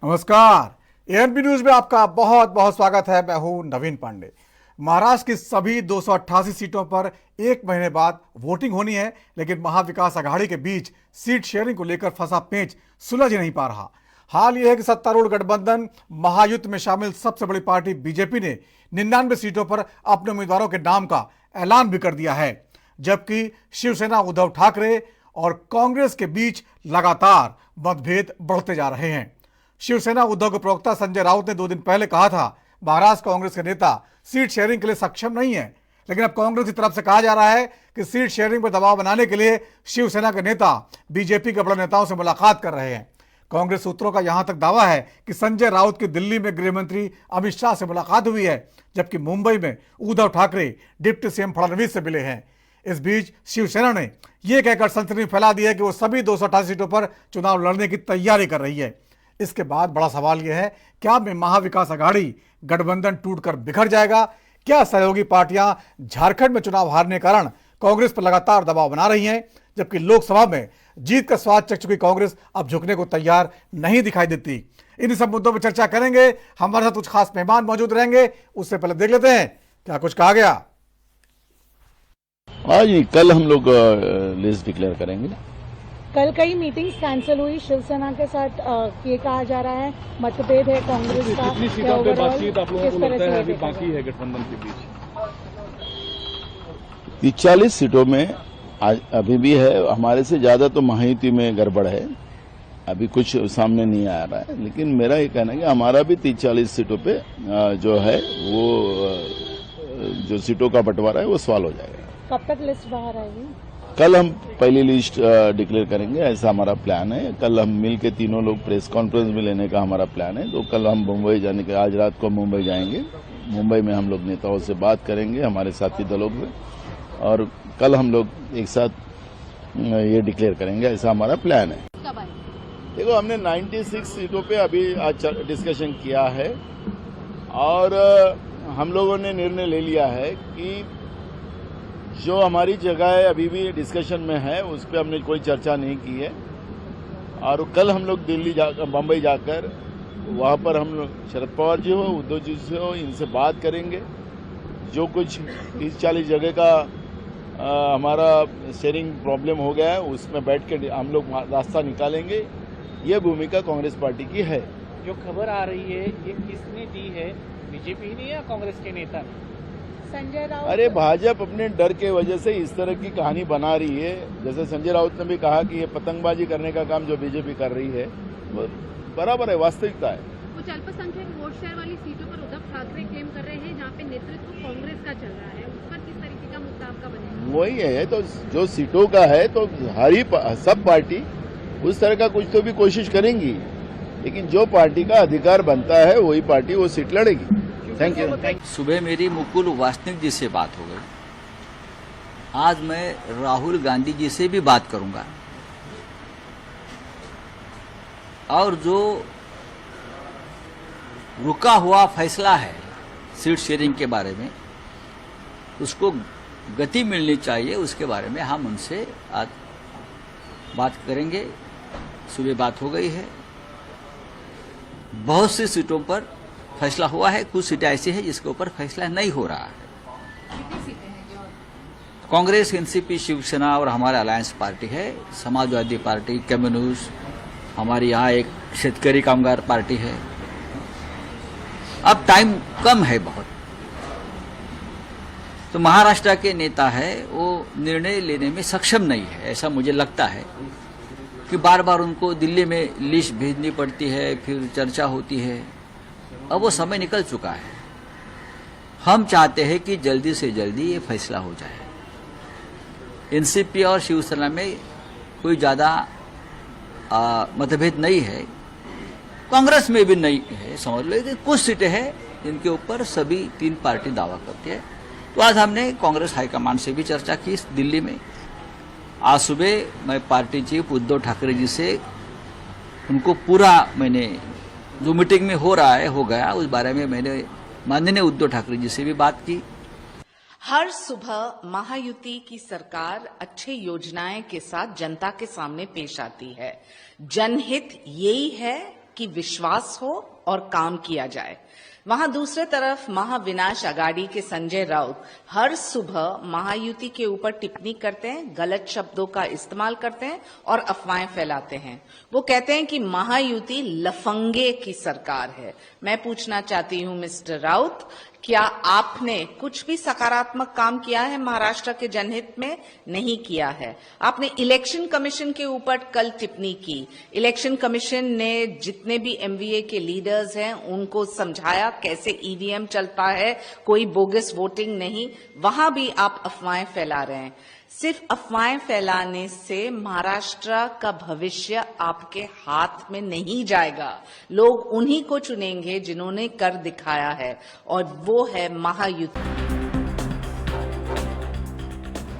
नमस्कार। ANP news में आपका बहुत बहुत स्वागत है। मैं हूं नवीन पांडे। महाराष्ट्र की सभी 288 सीटों पर एक महीने बाद वोटिंग होनी है, लेकिन महाविकास आघाड़ी के बीच सीट शेयरिंग को लेकर फंसा पेंच सुलझ ही नहीं पा रहा। हाल यह है कि सत्तारूढ़ गठबंधन महायुद्ध में शामिल सबसे बड़ी पार्टी बीजेपी ने 99 सीटों पर अपने उम्मीदवारों के नाम का ऐलान भी कर दिया है, जबकि शिवसेना उद्धव ठाकरे और कांग्रेस के बीच लगातार मतभेद बढ़ते जा रहे हैं। शिवसेना उद्धव के प्रवक्ता संजय राउत ने 2 दिन पहले कहा था महाराष्ट्र कांग्रेस के नेता सीट शेयरिंग के लिए सक्षम नहीं है, लेकिन अब कांग्रेस की तरफ से कहा जा रहा है कि सीट शेयरिंग पर दबाव बनाने के लिए शिवसेना के नेता बीजेपी के बड़े नेताओं से मुलाकात कर रहे हैं। कांग्रेस सूत्रों का यहां तक दावा है कि संजय राउत की दिल्ली में गृह मंत्री अमित शाह से मुलाकात हुई है, जबकि मुंबई में उद्धव ठाकरे डिप्टी सीएम फडणवीस से मिले हैं। इस बीच शिवसेना ने यह कहकर सनसनी फैला दी है कि वो सभी 288 सीटों पर चुनाव लड़ने की तैयारी कर रही है। इसके बाद बड़ा सवाल यह है, क्या में महाविकास आघाड़ी गठबंधन टूटकर बिखर जाएगा? क्या सहयोगी पार्टियां झारखंड में चुनाव हारने के कारण कांग्रेस पर लगातार दबाव बना रही हैं, जबकि लोकसभा में जीत का स्वाद चख चुकी कांग्रेस अब झुकने को तैयार नहीं दिखाई देती? इन सब मुद्दों पर चर्चा करेंगे। हमारे साथ कुछ खास मेहमान मौजूद रहेंगे। उससे पहले देख लेते हैं क्या कुछ कहा गया। आज नहीं, कल हम लोग लिस्ट डिक्लेयर करेंगे। कल कई मीटिंग्स कैंसिल हुई शिवसेना के साथ। ये कहा जा रहा है मतभेद है कांग्रेस का। कितनी सीटों पे बातचीत आप लोगों को लगता है अभी बाकी है गठबंधन के बीच? 40 सीटों में आज अभी भी है। हमारे से ज्यादा तो महायुति में गड़बड़ है, अभी कुछ सामने नहीं आ रहा है। लेकिन मेरा ये कहना है कि हमारा भी 30-40 सीटों पे जो है वो जो सीटों का बंटवारा है वो सवाल हो जाएगा। कब तक लिस्ट बाहर आएगी? कल हम पहली लिस्ट डिक्लेयर करेंगे, ऐसा हमारा प्लान है। कल हम मिल के तीनों लोग प्रेस कॉन्फ्रेंस में लेने का हमारा प्लान है। तो कल हम मुंबई जाने के, आज रात को मुंबई जाएंगे। मुंबई में हम लोग नेताओं से बात करेंगे, हमारे साथी दलों से, और कल हम लोग एक साथ ये डिक्लेयर करेंगे, ऐसा हमारा प्लान है। देखो, हमने 96 सीटों पे अभी आज डिस्कशन किया है और हम लोगों ने निर्णय ले लिया है कि जो हमारी जगह अभी भी डिस्कशन में है उस पर हमने कोई चर्चा नहीं की है। और कल हम लोग दिल्ली जाकर, बम्बई जाकर वहाँ पर हम लोग शरद पवार जी हो, उद्धव जी से हो, इनसे बात करेंगे। जो कुछ 30-40 जगह का हमारा शेयरिंग प्रॉब्लम हो गया है उसमें बैठ के हम लोग रास्ता निकालेंगे। ये भूमिका कांग्रेस पार्टी की है। जो खबर आ रही है ये किसने दी है? बीजेपी ने या कांग्रेस के नेता ने? संजय राउत। अरे भाजपा अपने डर के वजह से इस तरह की कहानी बना रही है। जैसे संजय राउत ने भी कहा कि ये पतंगबाजी करने का काम जो बीजेपी कर रही है वो बराबर है, वास्तविकता है। कुछ अल्पसंख्यक वोट शेयर वाली सीटों पर उद्धव ठाकरे क्लेम कर रहे हैं, जहाँ पे नेतृत्व कांग्रेस का चल रहा है, उस पर किस तरीके का मुद्दा आपका बनेगा? वही है, तो जो सीटों का है तो सब पार्टी उस तरह का कुछ तो भी कोशिश करेंगी, लेकिन जो पार्टी का अधिकार बनता है वही पार्टी वो सीट लड़ेगी। Thank you. सुबह मेरी मुकुल वासनिक जी से बात हो गई। आज मैं राहुल गांधी जी से भी बात करूंगा और जो रुका हुआ फैसला है सीट शेयरिंग के बारे में उसको गति मिलनी चाहिए, उसके बारे में हम उनसे आज बात करेंगे। सुबह बात हो गई है। बहुत सी सीटों पर फैसला हुआ है, कुछ सीटें ऐसी है जिसके ऊपर फैसला नहीं हो रहा है। कांग्रेस, एनसीपी, शिवसेना और हमारा अलायंस पार्टी है, समाजवादी पार्टी, कम्युनिस्ट, हमारी यहाँ एक शेतकरी कामगार पार्टी है। अब टाइम कम है बहुत, तो महाराष्ट्र के नेता है वो निर्णय लेने में सक्षम नहीं है। ऐसा मुझे लगता है कि बार बार उनको दिल्ली में लिस्ट भेजनी पड़ती है, फिर चर्चा होती है। अब वो समय निकल चुका है। हम चाहते हैं कि जल्दी से जल्दी ये फैसला हो जाए। एनसीपी और शिवसेना में कोई ज्यादा मतभेद नहीं है, कांग्रेस में भी नहीं है, समझ लो। कुछ सीटें हैं जिनके ऊपर सभी 3 पार्टी दावा करती है। तो आज हमने कांग्रेस हाईकमान से भी चर्चा की दिल्ली में। आज सुबह मैं पार्टी चीफ उद्धव ठाकरे जी से उनको पूरा मैंने जो मीटिंग में हो रहा है हो गया, उस बारे में मैंने माननीय उद्धव ठाकरे जी से भी बात की। हर सुबह महायुति की सरकार अच्छे योजनाएं के साथ जनता के सामने पेश आती है। जनहित यही है कि विश्वास हो और काम किया जाए। वहां दूसरे तरफ महाविनाश अघाड़ी के संजय राउत हर सुबह महायुति के ऊपर टिप्पणी करते हैं, गलत शब्दों का इस्तेमाल करते हैं और अफवाहें फैलाते हैं। वो कहते हैं कि महायुति लफंगे की सरकार है। मैं पूछना चाहती हूं मिस्टर राउत, क्या आपने कुछ भी सकारात्मक काम किया है महाराष्ट्र के जनहित में? नहीं किया है। आपने इलेक्शन कमीशन के ऊपर कल टिप्पणी की। इलेक्शन कमीशन ने जितने भी एमवीए के लीडर्स हैं उनको समझाया कैसे ईवीएम चलता है, कोई बोगस वोटिंग नहीं। वहां भी आप अफवाहें फैला रहे हैं। सिर्फ अफवाहें फैलाने से महाराष्ट्र का भविष्य आपके हाथ में नहीं जाएगा। लोग उन्हीं को चुनेंगे जिन्होंने कर दिखाया है, और वो है महायुति।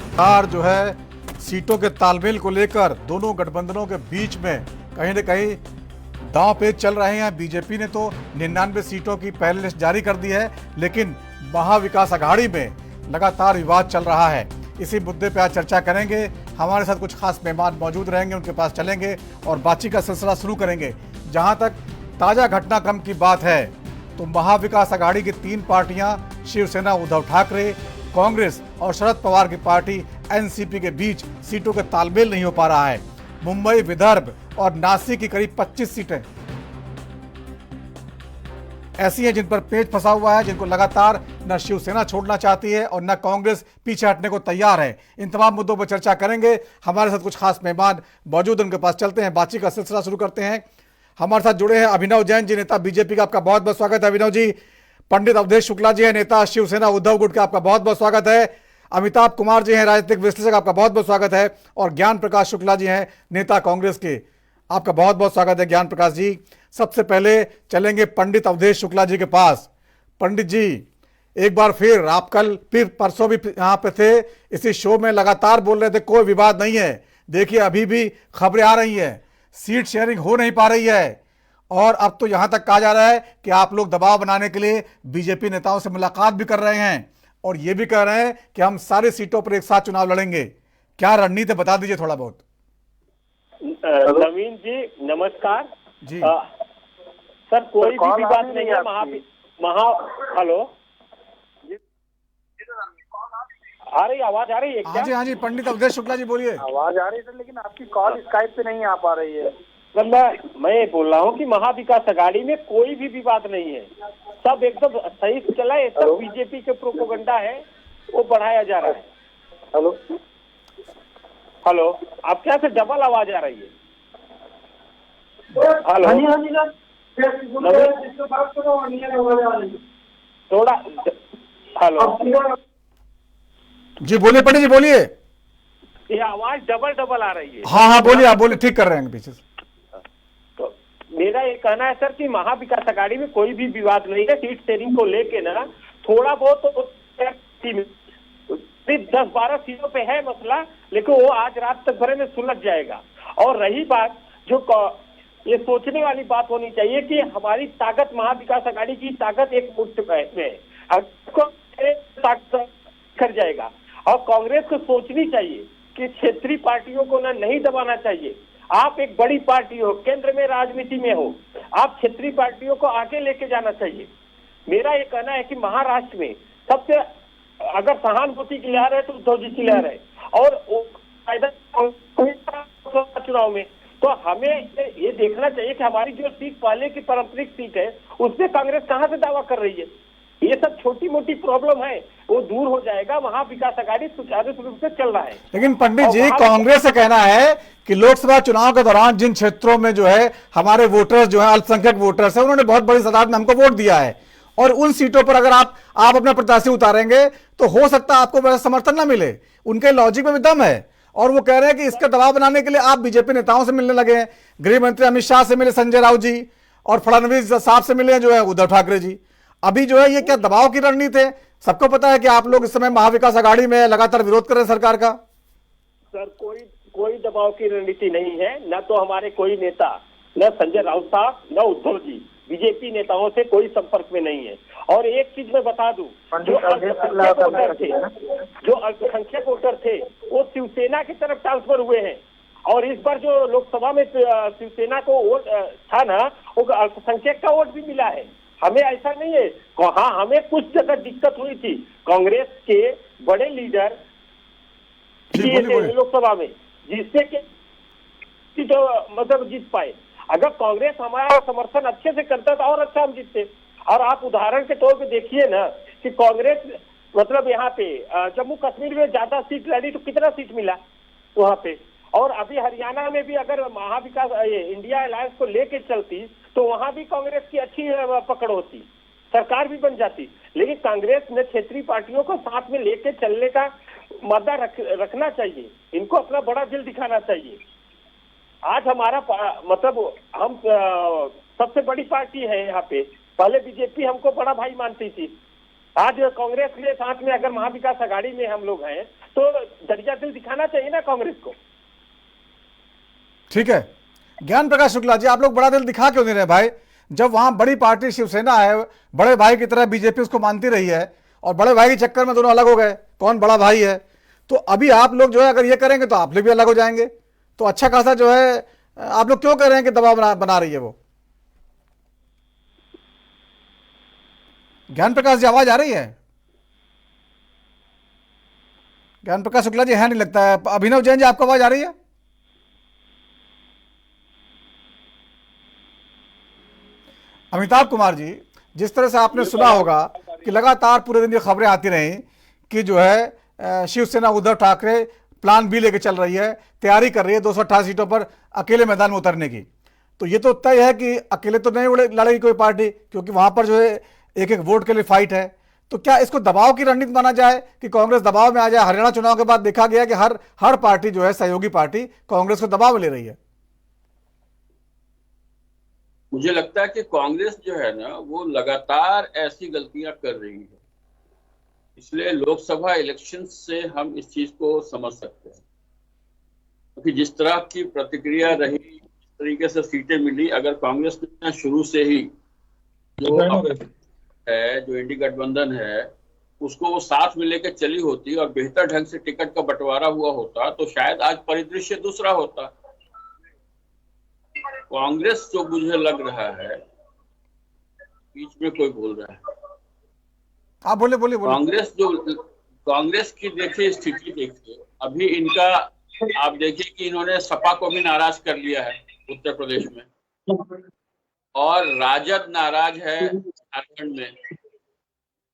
सरकार जो है सीटों के तालमेल को लेकर दोनों गठबंधनों के बीच में कहीं न कहीं दांव पेच चल रहे हैं। बीजेपी ने तो 99 सीटों की पहली लिस्ट जारी कर दी है, लेकिन महाविकास अघाड़ी में लगातार विवाद चल रहा है। इसी मुद्दे पर आज चर्चा करेंगे। हमारे साथ कुछ खास मेहमान मौजूद रहेंगे, उनके पास चलेंगे और बातचीत का सिलसिला शुरू करेंगे। जहां तक ताजा घटनाक्रम की बात है तो महाविकास अघाड़ी की 3 पार्टियां शिवसेना, उद्धव ठाकरे, कांग्रेस और शरद पवार की पार्टी एनसीपी के बीच सीटों के तालमेल नहीं हो पा रहा है। मुंबई, विदर्भ और नासिक की करीब 25 सीटें ऐसी हैं जिन पर पेच फंसा हुआ है, जिनको लगातार न शिवसेना छोड़ना चाहती है और न कांग्रेस पीछे हटने को तैयार है। इन तमाम मुद्दों पर चर्चा करेंगे। हमारे साथ कुछ खास मेहमान मौजूद हैं, उनके पास चलते हैं, बातचीत का सिलसिला शुरू करते हैं। हमारे साथ जुड़े हैं अभिनव जैन जी, नेता बीजेपी का। आपका बहुत बहुत स्वागत है अभिनव जी। पंडित अवधेश शुक्ला जी है, नेता शिवसेना उद्धव गुट का। आपका बहुत बहुत स्वागत है। अमिताभ कुमार जी हैं, राजनीतिक विश्लेषक। आपका बहुत बहुत स्वागत है। और ज्ञान प्रकाश शुक्ला जी हैं, नेता कांग्रेस के। आपका बहुत बहुत स्वागत है ज्ञान प्रकाश जी। सबसे पहले चलेंगे पंडित अवधेश शुक्ला जी के पास। पंडित जी, एक बार फिर आप कल फिर परसों भी यहाँ पे थे, इसी शो में लगातार बोल रहे थे कोई विवाद नहीं है। देखिए अभी भी खबरें आ रही हैं, सीट शेयरिंग हो नहीं पा रही है, और अब तो यहाँ तक कहा जा रहा है कि आप लोग दबाव बनाने के लिए बीजेपी नेताओं से मुलाकात भी कर रहे हैं और ये भी कह रहे हैं कि हम सारी सीटों पर एक साथ चुनाव लड़ेंगे। क्या रणनीति बता दीजिए थोड़ा बहुत। नवीन जी नमस्कार जी। सर कोई भी विवाद नहीं है। हेलो, आ रही आवाज आ रही है क्या? हाँ जी हाँ जी, पंडित अवधेश शुक्ला जी बोलिए। आवाज आ रही है लेकिन आपकी कॉल स्काइप पे नहीं आ पा रही है। मैं बोल रहा हूँ कि महाविकास अघाड़ी में कोई भी विवाद नहीं है, सब एकदम सही से चला है। सब बीजेपी के प्रोपोगंडा है, वो बढ़ाया जा रहा है। हेलो हेलो, आप क्या से डबल आवाज आ रही है? हेलो, थोड़ा हेलो जी बोलिए पंडित जी बोलिए। ये आवाज डबल डबल आ रही है। हाँ हाँ बोलिए, आप बोलिए, ठीक कर रहे हैं पीछे से। तो मेरा ये कहना है सर कि महाविकास अघाड़ी में कोई भी विवाद नहीं है। सीट शेयरिंग को लेके ना थोड़ा बहुत तो 10-12 सीटों पे है मसला, लेकिन वो आज रात तक भरे में सुलझ जाएगा। और रही बात जो ये सोचने वाली बात होनी चाहिए कि हमारी ताकत, महाविकास अघाड़ी की ताकत एक मुट्ठी में कर जाएगा। और कांग्रेस को सोचनी चाहिए कि क्षेत्रीय पार्टियों को ना नहीं दबाना चाहिए। आप एक बड़ी पार्टी हो, केंद्र में राजनीति में हो, आप क्षेत्रीय पार्टियों को आगे लेके जाना चाहिए। मेरा ये कहना है कि महाराष्ट्र में सबसे अगर सहानुभूति की लहर है तो उद्धव जी की लहर है, और चुनाव में तो हमें ये देखना चाहिए कि हमारी जो सीट पहले की पारंपरिक सीट है उसमें कांग्रेस कहां से दावा कर रही है। ये सब छोटी मोटी प्रॉब्लम है, वो दूर हो जाएगा। महाविकास अघाड़ी सुचारू रूप से चल रहा है। लेकिन पंडित जी, कांग्रेस से कहना है कि लोकसभा चुनाव के दौरान जिन क्षेत्रों में जो है हमारे वोटर्स जो है अल्पसंख्यक वोटर्स है, उन्होंने बहुत बड़ी तादाद में हमको वोट दिया है, और उन सीटों पर अगर आप अपना प्रत्याशी उतारेंगे तो हो सकता है आपको बड़ा समर्थन ना मिले। उनके लॉजिक में भी दम है, और वो कह रहे हैं कि इसका दबाव बनाने के लिए आप बीजेपी नेताओं से मिलने लगे हैं। गृह मंत्री अमित शाह से मिले संजय राउत जी, और फडणवीस साहब से मिले जो है उद्धव ठाकरे जी। अभी जो है ये क्या दबाव की रणनीति है? सबको पता है कि आप लोग इस समय महाविकास अघाड़ी में लगातार विरोध कर रहे हैं सरकार का। सर कोई दबाव की रणनीति नहीं है। न तो हमारे कोई नेता, न संजय राउत साहब, न उद्धव जी बीजेपी नेताओं से कोई संपर्क में नहीं है। और एक चीज मैं बता दूं, जो अल्पसंख्यक वोटर थे वो शिवसेना की तरफ ट्रांसफर हुए हैं, और इस बार जो लोकसभा में शिवसेना को वोट था ना, वो अल्पसंख्यक का वोट भी मिला है। हमें ऐसा नहीं है। हाँ, हमें कुछ जगह दिक्कत हुई थी, कांग्रेस के बड़े लीडर किए थे लोकसभा में, जिससे कि जो मतलब जीत पाए। अगर कांग्रेस हमारा समर्थन अच्छे से करता तो और अच्छा हम जीतते। और आप उदाहरण के तौर पे देखिए ना कि कांग्रेस मतलब यहाँ पे जम्मू कश्मीर में ज्यादा सीट लड़ी तो कितना सीट मिला वहाँ पे। और अभी हरियाणा में भी अगर महाविकास इंडिया अलायंस को लेके चलती तो वहां भी कांग्रेस की अच्छी पकड़ होती, सरकार भी बन जाती। लेकिन कांग्रेस ने क्षेत्रीय पार्टियों को साथ में लेके चलने का मद्दा रखना चाहिए, इनको अपना बड़ा दिल दिखाना चाहिए। आज हमारा मतलब हम सबसे बड़ी पार्टी है यहाँ पे। पहले बीजेपी हमको बड़ा भाई मानती थी, आज कांग्रेस के साथ में अगर महाविकास आघाड़ी में हम लोग हैं तो दरिया दिल दिखाना चाहिए ना कांग्रेस को। ठीक है, ज्ञान प्रकाश शुक्ला जी, आप लोग बड़ा दिल दिखा क्यों नहीं रहे भाई? जब वहां बड़ी पार्टी शिवसेना है, बड़े भाई की तरह बीजेपी उसको मानती रही है, और बड़े भाई के चक्कर में दोनों अलग हो गए, कौन बड़ा भाई है। तो अभी आप लोग जो है अगर ये करेंगे तो आप लोग भी अलग हो जाएंगे। तो अच्छा खासा जो है आप लोग क्यों कह रहे हैं कि दबाव बना रही है वो? ज्ञान प्रकाश जी, आवाज आ रही है? ज्ञान प्रकाश शुक्ला जी है नहीं लगता है। अभिनव जैन जी, आपको आवाज आ रही है? अमिताभ कुमार जी, जिस तरह से आपने सुना होगा कि लगातार पूरे दिन ये खबरें आती रहीं कि जो है शिवसेना उद्धव ठाकरे प्लान बी लेके चल रही है, तैयारी कर रही है 228 सीटों पर अकेले मैदान में उतरने की। तो ये तो तय है कि अकेले तो नहीं लड़ेगी कोई पार्टी, क्योंकि वहां पर जो है एक एक वोट के लिए फाइट है। तो क्या इसको दबाव की रणनीति माना जाए कि कांग्रेस दबाव में आ जाए? हरियाणा चुनाव के बाद देखा गया कि हर पार्टी जो है सहयोगी पार्टी कांग्रेस को दबाव में ले रही है। मुझे लगता है कि कांग्रेस जो है ना वो लगातार ऐसी गलतियां कर रही है, इसलिए लोकसभा इलेक्शन से हम इस चीज को समझ सकते हैं। क्योंकि जिस तरह की प्रतिक्रिया रही, जिस तरीके से सीटें मिली, अगर कांग्रेस ने शुरू से ही जो इंडी गठबंधन है उसको वो साथ में लेकर चली होती और बेहतर ढंग से टिकट का बंटवारा हुआ होता तो शायद आज परिदृश्य दूसरा होता। कांग्रेस जो मुझे लग रहा है, बीच में कोई बोल रहा है, आप बोले। कांग्रेस की देखिए स्थिति देखिए, अभी इनका आप देखिए कि इन्होंने सपा को भी नाराज कर लिया है उत्तर प्रदेश में, और राजद नाराज है झारखंड में।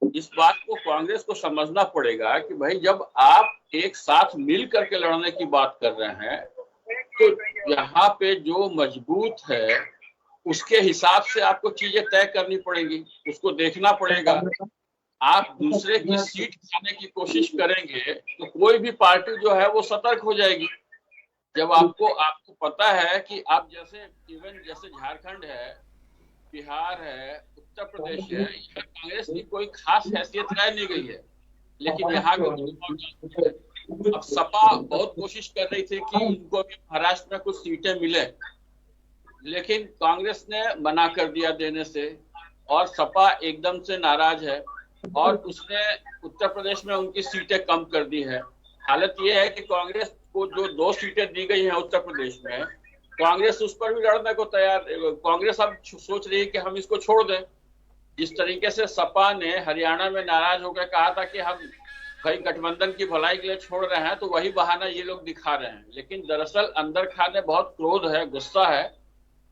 इस बात को कांग्रेस को समझना पड़ेगा कि भाई जब आप एक साथ मिल करके लड़ने की बात कर रहे हैं तो यहाँ पे जो मजबूत है उसके हिसाब से आपको चीजें तय करनी पड़ेंगी, उसको देखना पड़ेगा। आप दूसरे की सीट खाने की कोशिश करेंगे तो कोई भी पार्टी जो है वो सतर्क हो जाएगी। जब आपको पता है कि आप जैसे झारखंड है, बिहार है, उत्तर प्रदेश है, यहाँ कांग्रेस की कोई खास हैसियत रह नहीं गई है, लेकिन यहाँ के अब सपा बहुत कोशिश कर रही थी कि इनको भी महाराष्ट्र में कुछ सीटें मिले, लेकिन कांग्रेस ने मना कर दिया देने से, और सपा एकदम से नाराज है और उसने उत्तर प्रदेश में उनकी सीटें कम कर दी है। हालत यह है कि कांग्रेस को जो 2 सीटें दी गई हैं उत्तर प्रदेश में, कांग्रेस उस पर भी लड़ने को तैयार। कांग्रेस अब सोच रही है कि हम इसको छोड़ दें। जिस तरीके से सपा ने हरियाणा में नाराज होकर कहा था कि हम भाई गठबंधन की भलाई के लिए छोड़ रहे हैं, तो वही बहाना ये लोग दिखा रहे हैं। लेकिन दरअसल अंदर खाने बहुत क्रोध है, गुस्सा है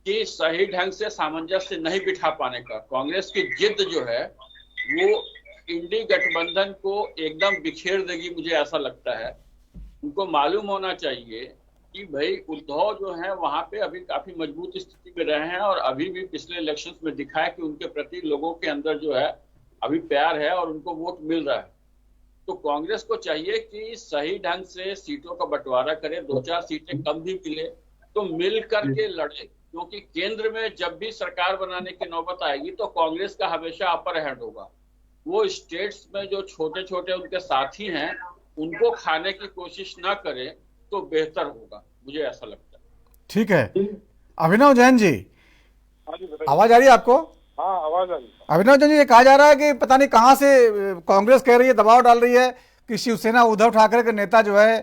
कि सही ढंग से सामंजस्य नहीं बिठा पाने का। कांग्रेस की जिद जो है वो इंडी गठबंधन को एकदम बिखेर देगी, मुझे ऐसा लगता है। उनको मालूम होना चाहिए कि भाई उद्धव जो है वहां पे अभी काफी मजबूत स्थिति में रहे हैं, और अभी भी पिछले इलेक्शंस में दिखा है कि उनके प्रति लोगों के अंदर जो है अभी प्यार है और उनको वोट मिल रहा है। तो कांग्रेस को चाहिए कि सही ढंग से सीटों का बंटवारा करे, 2-4 सीटें कम भी मिले तो मिल करके लड़े, क्योंकि केंद्र में जब भी सरकार बनाने की नौबत आएगी तो कांग्रेस का हमेशा अपर हैंड होगा। वो स्टेट्स में जो छोटे छोटे उनके साथी हैं उनको खाने की कोशिश ना करें तो बेहतर होगा, मुझे ऐसा लगता है। ठीक है, अभिनव जैन जी, आवाज आ रही है आपको? हाँ, आवाज आ रही है। अभिनव जैन जी, ये कहा जा रहा है कि पता नहीं कहां से कांग्रेस कह रही है, दबाव डाल रही है कि शिवसेना उद्धव ठाकरे के नेता जो है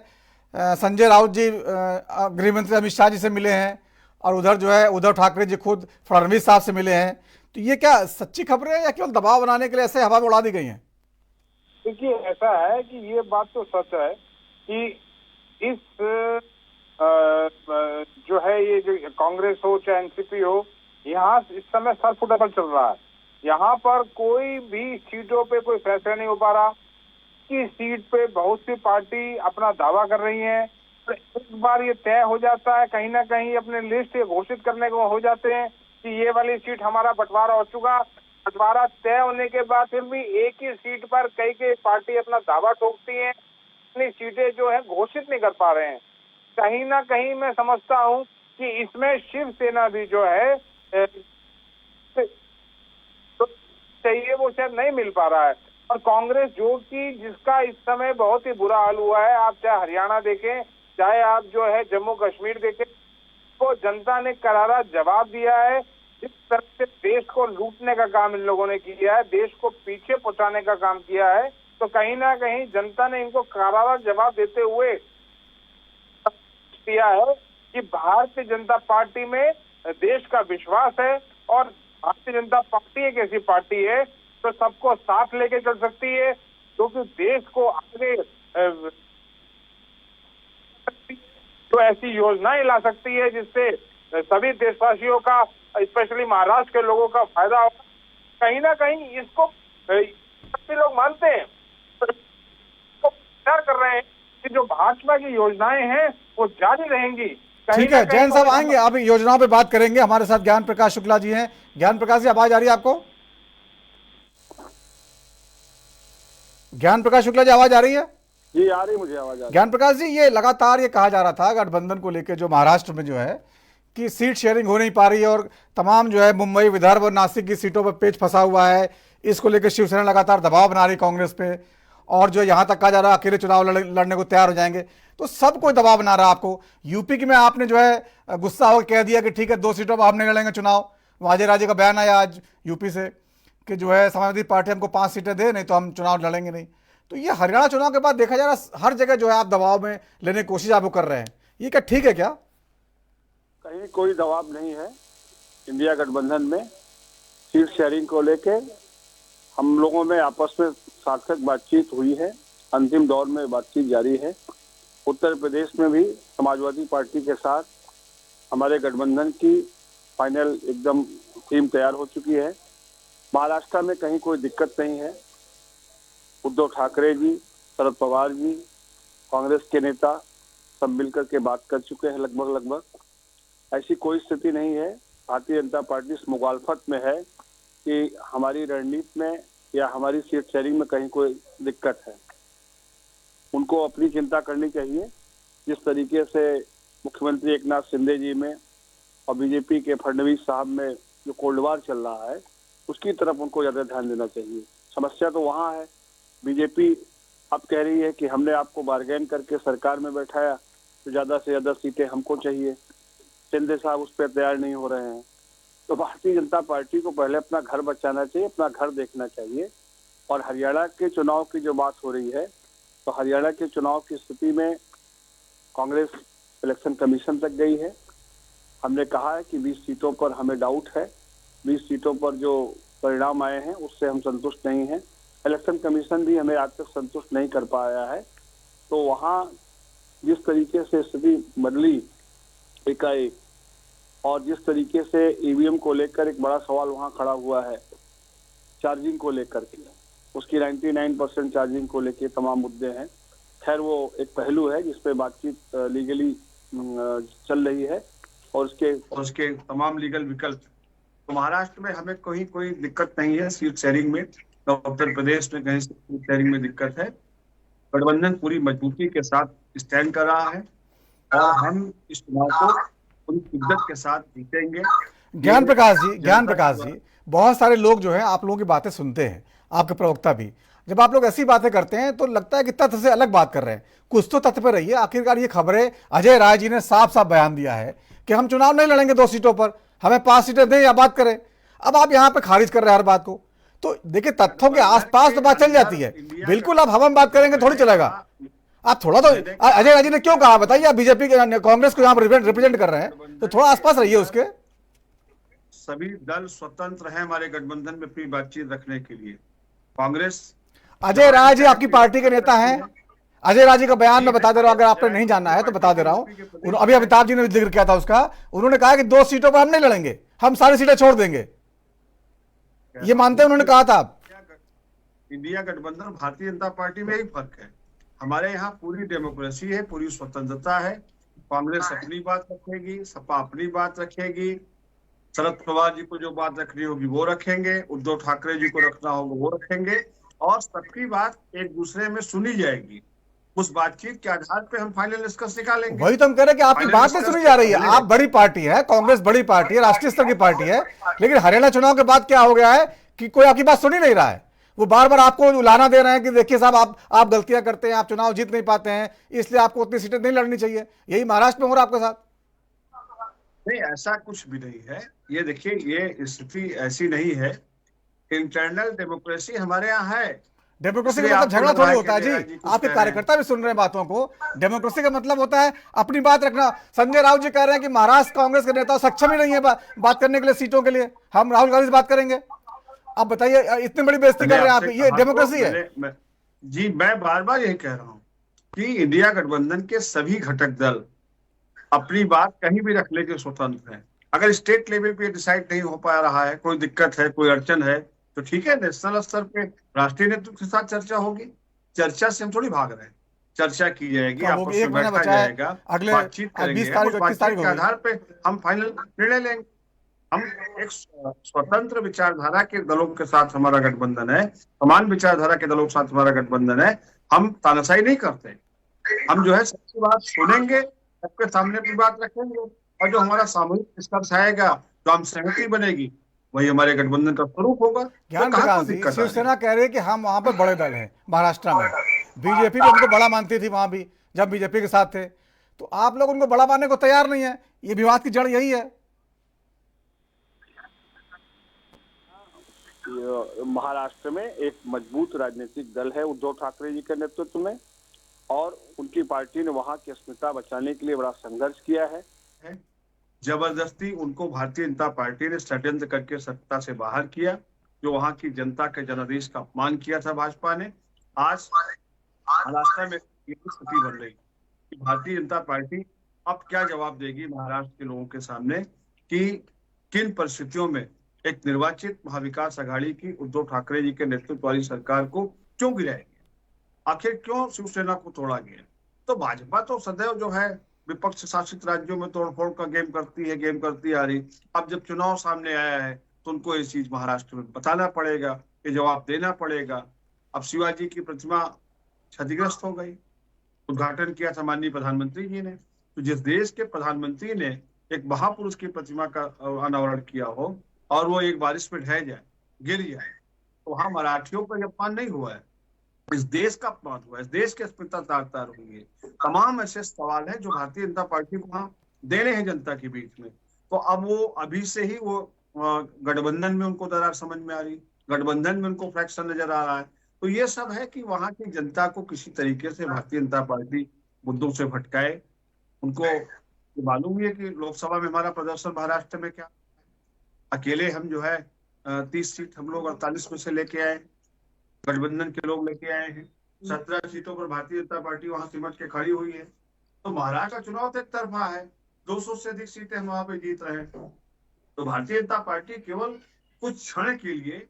संजय राउत जी गृह मंत्री अमित शाह जी से मिले हैं और उधर जो है उद्धव ठाकरे जी खुद फडणवीस साहब से मिले हैं। तो ये क्या सच्ची खबरें हैं या केवल दबाव बनाने के लिए ऐसे हवा में उड़ा दी गई हैं? देखिए, ऐसा है कि ये बात तो सच है कि इस जो है ये जो कांग्रेस हो चाहे एनसीपी हो, यहाँ इस समय सर्फ डबल चल रहा है। यहाँ पर कोई भी सीटों पे कोई फैसला नहीं हो पा रहा। की सीट पे बहुत सी पार्टी अपना दावा कर रही है, तो एक बार ये तय हो जाता है, कहीं ना कहीं अपने लिस्ट घोषित करने को हो जाते हैं कि ये वाली सीट हमारा बंटवारा हो चुका। बंटवारा तय होने के बाद फिर भी एक ही सीट पर कई पार्टी अपना दावा ठोकती है, अपनी सीटें जो है घोषित नहीं कर पा रहे हैं। कहीं ना कहीं मैं समझता हूँ कि इसमें शिवसेना भी जो है तो चाहिए वो शायद नहीं मिल पा रहा है। और कांग्रेस जो कि जिसका इस समय बहुत ही बुरा हाल हुआ है, आप चाहे हरियाणा देखें चाहे आप जो है जम्मू कश्मीर देखें, तो जनता ने करारा जवाब दिया है। जिस तरह से देश को लूटने का काम इन लोगों ने किया है, देश को पीछे पहुंचाने का काम किया है, तो कहीं ना कहीं जनता ने इनको करारा जवाब देते हुए दिया है कि भारतीय जनता पार्टी में देश का विश्वास है और भारतीय जनता पार्टी एक ऐसी पार्टी है तो सबको साथ लेके चल सकती है, क्योंकि देश को आगे तो ऐसी योजनाएं ला सकती है जिससे सभी देशवासियों का, स्पेशली महाराष्ट्र के लोगों का फायदा होगा। कहीं ना कहीं इसको सभी लोग मानते हैं, तो विचार कर रहे हैं कि जो भाजपा की योजनाएं हैं वो जारी रहेंगी। ठीक है, जैन साहब आएंगे, अब योजनाओं पे बात करेंगे। हमारे साथ ज्ञान प्रकाश शुक्ला जी हैं। ज्ञान प्रकाश जी, आवाज आ रही है आपको? ज्ञान प्रकाश शुक्ला जी, आवाज आ रही है? जी आ रही, मुझे आवाज आ रही। ज्ञान प्रकाश जी, ये लगातार ये कहा जा रहा था गठबंधन को लेकर जो महाराष्ट्र में जो है कि सीट शेयरिंग हो नहीं पा रही है और तमाम जो है मुंबई, विदर्भ और नासिक की सीटों पर पेच फंसा हुआ है। इसको लेकर शिवसेना लगातार दबाव बना रही कांग्रेस पे, और जो यहाँ तक कहा जा रहा है अकेले चुनाव लड़ने को तैयार हो जाएंगे। तो सब कोई दबाव बना रहा है आपको। यूपी की में आपने जो है गुस्सा होकर कह दिया कि ठीक है 2 सीटों पर हम नहीं लड़ेंगे चुनाव। वाजे राजे का बयान आया आज यूपी से कि जो है समाजवादी पार्टी हमको 5 सीटें दे, नहीं तो हम चुनाव लड़ेंगे नहीं। तो ये हरियाणा चुनाव के बाद देखा जा रहा है हर जगह जो है आप दबाव में लेने की कोशिश आप कर रहे हैं, ये क्या ठीक है क्या? कहीं कोई दबाव नहीं है इंडिया गठबंधन में। सीट शेयरिंग को लेके हम लोगों में आपस में सार्थक बातचीत हुई है, अंतिम दौर में बातचीत जारी है। उत्तर प्रदेश में भी समाजवादी पार्टी के साथ हमारे गठबंधन की फाइनल एकदम टीम तैयार हो चुकी है। महाराष्ट्र में कहीं कोई दिक्कत नहीं है। उद्धव ठाकरे जी, शरद पवार जी, कांग्रेस के नेता सब मिलकर के बात कर चुके हैं लगभग। ऐसी कोई स्थिति नहीं है। भारतीय जनता पार्टी इस मुखालफत में है कि हमारी रणनीति में या हमारी सीट शेयरिंग में कहीं कोई दिक्कत है। उनको अपनी चिंता करनी चाहिए। जिस तरीके से मुख्यमंत्री एकनाथ शिंदे जी में और बीजेपी के फडणवीस साहब में जो कोल्ड वार चल रहा है, उसकी तरफ उनको ज़्यादा ध्यान देना चाहिए। समस्या तो वहाँ है। बीजेपी अब कह रही है कि हमने आपको बार्गेन करके सरकार में बैठाया तो ज़्यादा से ज़्यादा सीटें हमको चाहिए। शिंदे साहब उस पर तैयार नहीं हो रहे हैं। तो भारतीय जनता पार्टी को पहले अपना घर बचाना चाहिए, अपना घर देखना चाहिए। और हरियाणा के चुनाव की जो बात हो रही है, तो हरियाणा के चुनाव की स्थिति में कांग्रेस इलेक्शन कमीशन तक गई है। हमने कहा है कि 20 सीटों पर हमें डाउट है। 20 सीटों पर जो परिणाम आए हैं उससे हम संतुष्ट नहीं हैं। इलेक्शन कमीशन भी हमें आज तक संतुष्ट नहीं कर पाया है। तो वहाँ जिस तरीके से स्थिति बदली एकाएक, और जिस तरीके से ईवीएम को लेकर एक बड़ा सवाल वहाँ खड़ा हुआ है, चार्जिंग को लेकर के, उसकी 99% चार्जिंग को लेकर तमाम मुद्दे हैं। खैर वो एक पहलू है जिस पे बातचीत लीगली चल रही है और उसके तमाम लीगल विकल्प। तो महाराष्ट्र में हमें कोई दिक्कत नहीं है सीट शेयरिंग में, तो उत्तर प्रदेश में कहीं सीट शेयरिंग में दिक्कत है। गठबंधन पूरी मजबूती के साथ स्टैंड कर रहा है और हम इस चुनाव को पूरी शिद्दत के साथ जीतेंगे। ज्ञान प्रकाश जी, बहुत सारे लोग जो है आप लोगों की बातें सुनते हैं, आपके प्रवक्ता भी। जब आप लोग ऐसी बातें करते हैं तो लगता है कि तथ्य से अलग बात कर रहे हैं। कुछ तो तथ्य पर रहिए। आखिरकार ये खबरें अजय राय जी ने साफ साफ बयान दिया है कि हम चुनाव नहीं लड़ेंगे 2 सीटों पर, हमें 5 सीटें दें या बात करें। अब आप यहाँ पे खारिज कर रहे हैं हर बात को। तो देखिए, तथ्यों के आसपास तो बात चल जाती है। बिल्कुल आप हवा में बात करेंगे थोड़ी चलेगा। आप थोड़ा तो अजय राजी ने क्यों कहा बताइए, आप बीजेपी के कांग्रेस को यहाँ पर रिप्रेजेंट कर रहे हैं तो थोड़ा आसपास रहिए उसके। सभी दल स्वतंत्र हैं हमारे गठबंधन में अपनी बातचीत रखने के लिए। कांग्रेस, अजय राय जी आपकी पार्टी के नेता हैं। अजय राय जी का बयान मैं बता दे रहा हूं, अगर आपने नहीं जानना है तो बता दे रहा हूं। अभी अमिताभ जी ने जिक्र किया था उसका, उन्होंने कहा कि 2 सीटों पर हम नहीं लड़ेंगे, हम सारी सीटें छोड़ देंगे, ये मानते हैं, उन्होंने कहा था। इंडिया गठबंधन भारतीय जनता पार्टी में ही फर्क है। हमारे यहाँ पूरी डेमोक्रेसी है, पूरी स्वतंत्रता है। कांग्रेस अपनी बात रखेगी, सपा अपनी बात रखेगी, शरद पवार जी को जो बात रखनी होगी वो रखेंगे, उद्धव ठाकरे जी को रखना होगा वो रखेंगे, और सबकी बात एक दूसरे में सुनी जाएगी। उस बातचीत के आधार पे हम फाइनल निष्कर्ष निकालेंगे। वही तो हम कह रहे हैं कि आपकी बात नहीं सुनी जा रही है। आप बड़ी पार्टी है, कांग्रेस बड़ी पार्टी है, राष्ट्रीय स्तर की पार्टी है, लेकिन हरियाणा चुनाव के बाद क्या हो गया है कि कोई आपकी बात सुनी नहीं रहा है। वो बार बार आपको उलाना दे रहे हैं कि देखिए साहब आप गलतियां करते हैं, आप चुनाव जीत नहीं पाते हैं, इसलिए आपको उतनी सीटें नहीं लड़नी चाहिए। यही महाराष्ट्र में हो रहा है आपके साथ। नहीं, ऐसा कुछ भी नहीं है। ये देखिए, ये स्थिति ऐसी नहीं है। इंटरनल डेमोक्रेसी हमारे यहाँ है। डेमोक्रेसी का मतलब झगड़ा थोड़ी होता है जी, आपके कार्यकर्ता भी सुन रहे हैं बातों को। डेमोक्रेसी का मतलब होता है अपनी बात रखना। संजय राउत जी कह रहे हैं कि महाराष्ट्र कांग्रेस के नेता सक्षम ही नहीं है बात करने के लिए सीटों के लिए, हम राहुल गांधी से बात करेंगे। आप बताइए, इतनी बड़ी बेइज्जती कर रहे हैं आप, ये डेमोक्रेसी है? जी, मैं बार बार यही कह रहा हूँ कि इंडिया गठबंधन के सभी घटक दल अपनी बात कहीं भी रखने के स्वतंत्र हैं। अगर स्टेट लेवल पे डिसाइड नहीं हो पा रहा है, कोई दिक्कत है, कोई अड़चन है, तो ठीक है, नेशनल स्तर पे राष्ट्रीय नेतृत्व के साथ चर्चा होगी। चर्चा से हम थोड़ी भाग रहे हैं, चर्चा की जाएगी, आपस में बैठा जाएगा, बातचीत करेंगे, बातचीत के आधार पे हम फाइनल निर्णय लेंगे। हम एक स्वतंत्र विचारधारा के दलों के साथ हमारा गठबंधन है, समान विचारधारा के दलों के साथ हमारा गठबंधन है। हम तानाशाही नहीं करते, हम जो है सबकी बात सुनेंगे, सबके सामने अपनी बात रखेंगे, और जो हमारा सामूहिक निष्कर्ष आएगा, जो हम सहमति बनेगी, वही हमारे गठबंधन का स्वरूप होगा। ज्ञान प्रकाश जी, शिवसेना कह रही है कि हम वहां पर बड़े दल हैं महाराष्ट्र में, बीजेपी भी उनको बड़ा मानती थी वहां भी जब बीजेपी के साथ थे, तो आप लोग उनको बड़ा मानने को तैयार नहीं है। ये विवाद की जड़ यही है। महाराष्ट्र में एक मजबूत राजनीतिक दल है उद्धव ठाकरे जी के नेतृत्व में, और उनकी पार्टी ने वहां की अस्मिता बचाने के लिए बड़ा संघर्ष किया है। जबरदस्ती उनको भारतीय जनता पार्टी ने षड्यंत्र करके सत्ता से बाहर किया, जो वहां की जनता के जनादेश का अपमान किया था भाजपा ने। आज महाराष्ट्र में स्थिति बन रही कि भारतीय जनता पार्टी अब क्या जवाब देगी महाराष्ट्र के लोगों के सामने कि किन परिस्थितियों में एक निर्वाचित महाविकास आघाड़ी की उद्धव ठाकरे जी के नेतृत्व वाली सरकार को क्यों गिराया गया, आखिर क्यों शिवसेना को तोड़ा गया। तो भाजपा तो सदैव जो है विपक्ष शासित राज्यों में तोड़फोड़ का गेम करती आ रही। अब जब चुनाव सामने आया है तो उनको ये चीज महाराष्ट्र में बताना पड़ेगा, ये जवाब देना पड़ेगा। अब शिवाजी की प्रतिमा क्षतिग्रस्त हो गई, उद्घाटन किया था माननीय प्रधानमंत्री जी ने। तो जिस देश के प्रधानमंत्री ने एक महापुरुष की प्रतिमा का अनावरण किया हो और वो एक बारिश में ढह जाए, गिर जाए, तो वहां मराठियों पर अपमान नहीं हुआ है, इस देश का अपमान हुआ, इस देश की अस्मिता तार-तार हुई है। तमाम ऐसे सवाल हैं जो भारतीय जनता पार्टी को वहां देने हैं जनता के बीच में। तो अब वो अभी से ही वो गठबंधन में उनको दरार समझ में आ रही, गठबंधन में उनको फ्रैक्शन नजर आ रहा है। तो ये सब है कि वहां की जनता को किसी तरीके से भारतीय जनता पार्टी मुद्दों से भटकाए। उनको मालूम है कि लोकसभा में हमारा प्रदर्शन महाराष्ट्र में क्या, अकेले हम जो है 30 सीट हम लोग 48 में से लेके आए, गठबंधन के लोग लेके आए हैं। 17 सीटों पर भारतीय जनता पार्टी वहां सिमट के खड़ी हुई है। तो महाराष्ट्र का चुनाव तो एक तरफा है, 200 से अधिक सीटें हम वहां पे जीत रहे हैं। तो भारतीय जनता पार्टी केवल कुछ क्षण के लिए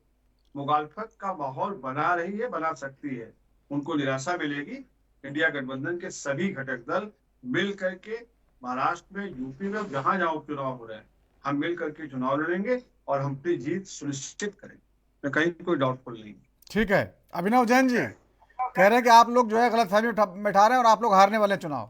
मुखालफत का माहौल बना रही है, बना सकती है। उनको निराशा मिलेगी। इंडिया गठबंधन के सभी घटक दल मिल करके महाराष्ट्र में, यूपी में, जहां जहां उपचुनाव हो रहे हैं, हम मिल करके चुनाव लड़ेंगे और हम अपनी जीत सुनिश्चित करेंगे, कहीं कोई डाउटफुल नहीं। ठीक है। अभिनव जैन जी कह रहे हैं कि आप लोग जो है गलतफहमी में ठा रहे हैं और आप लोग हारने वाले चुनाव।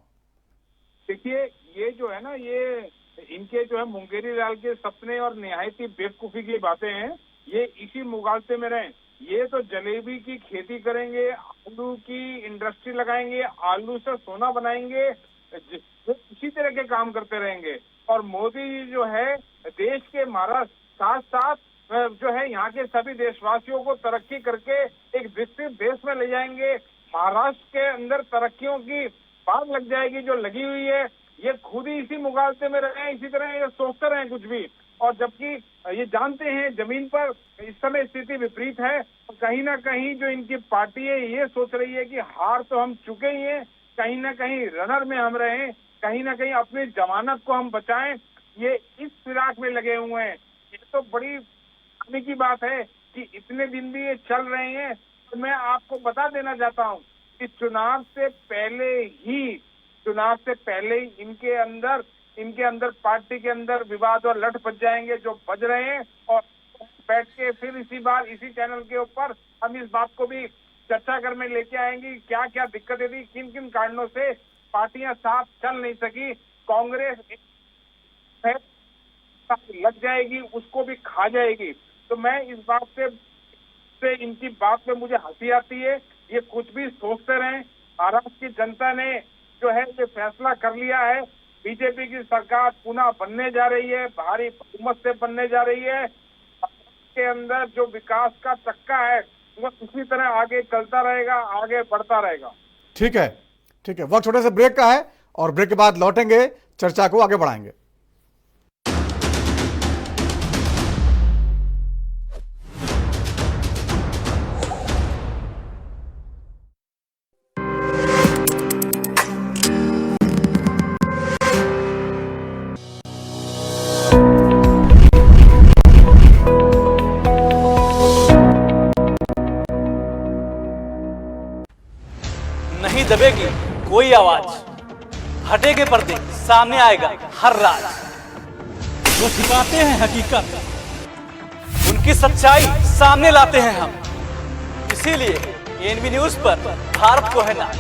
देखिए, ये जो है ना, ये इनके जो है मुंगेरी लाल के सपने और निहायती बेवकूफी की बातें हैं। ये इसी मुगालते में रहें। ये तो जलेबी की खेती करेंगे, आलू की इंडस्ट्री लगाएंगे, आलू से सोना बनाएंगे, इसी तरह के काम करते रहेंगे। और मोदी जी जो है देश के साथ साथ जो है यहाँ के सभी देशवासियों को तरक्की करके एक विकसित देश में ले जाएंगे। महाराष्ट्र के अंदर तरक्कियों की बात लग जाएगी जो लगी हुई है। ये खुद ही इसी मुगालते में रहे, इसी तरह ये सोचते रहे कुछ भी, और जबकि ये जानते हैं जमीन पर इस समय स्थिति विपरीत है। तो कहीं ना कहीं जो इनकी पार्टी है ये सोच रही है कि हार तो हम चुके ही हैं, कहीं ना कहीं रनर में हम रहें, कहीं ना कहीं अपनी जमानत को हम बचाएं। ये इस फिराक में लगे हुए हैं। ये तो बड़ी खाने की बात है कि इतने दिन भी ये चल रहे हैं। तो मैं आपको बता देना चाहता हूँ कि चुनाव से पहले ही इनके अंदर पार्टी के अंदर विवाद और लठ बच जाएंगे जो बज रहे हैं, और बैठ के फिर इसी चैनल के ऊपर हम इस बात को भी चर्चा कर में लेके आएंगे क्या क्या दिक्कतें थी, किन किन कारणों से पार्टियां साथ चल नहीं सकी। कांग्रेस लग जाएगी, उसको भी खा जाएगी। तो मैं इस बात से इनकी बात में मुझे हंसी आती है। ये कुछ भी सोचते रहे, महाराष्ट्र की जनता ने जो है ये फैसला कर लिया है। बीजेपी की सरकार पुनः बनने जा रही है, भारी बहुमत से बनने जा रही है। के अंदर जो विकास का चक्का है वो इसी तरह आगे चलता रहेगा, आगे बढ़ता रहेगा। ठीक है, वक्त छोटे से ब्रेक का है और ब्रेक के बाद लौटेंगे, चर्चा को आगे बढ़ाएंगे। नहीं दबेगी कोई आवाज, हटेगे पर्दे, सामने आएगा हर राज। जो छिपाते हैं हकीकत, उनकी सच्चाई सामने लाते हैं हम। इसीलिए एएनबी न्यूज पर भारत को है नाज।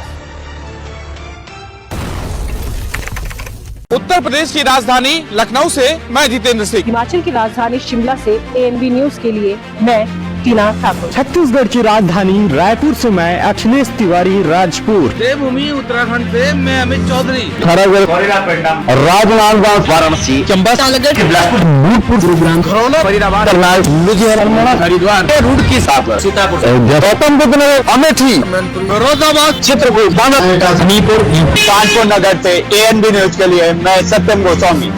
उत्तर प्रदेश की राजधानी लखनऊ से मैं जितेंद्र सिंह, हिमाचल की राजधानी शिमला से एएनबी न्यूज के लिए मैं टीना ठाकुर, छत्तीसगढ़ की राजधानी रायपुर से मैं अखिलेश तिवारी राजपुर, देवभूमि उत्तराखंड से मैं अमित चौधरी, राजनांदगांव वाराणसी, चंबा भूतपुर गुरुग्राम, खरौना फरीदाबाद, करनाल, लुधियाना, हरिद्वार, रुड़की, सीतापुर, गौतम बुद्ध नगर, अमेठी, फिरोजाबाद, चित्रकूट, हमीरपुर, कानपुर नगर से एएनबी न्यूज के लिए मैं सत्यम गोस्वामी।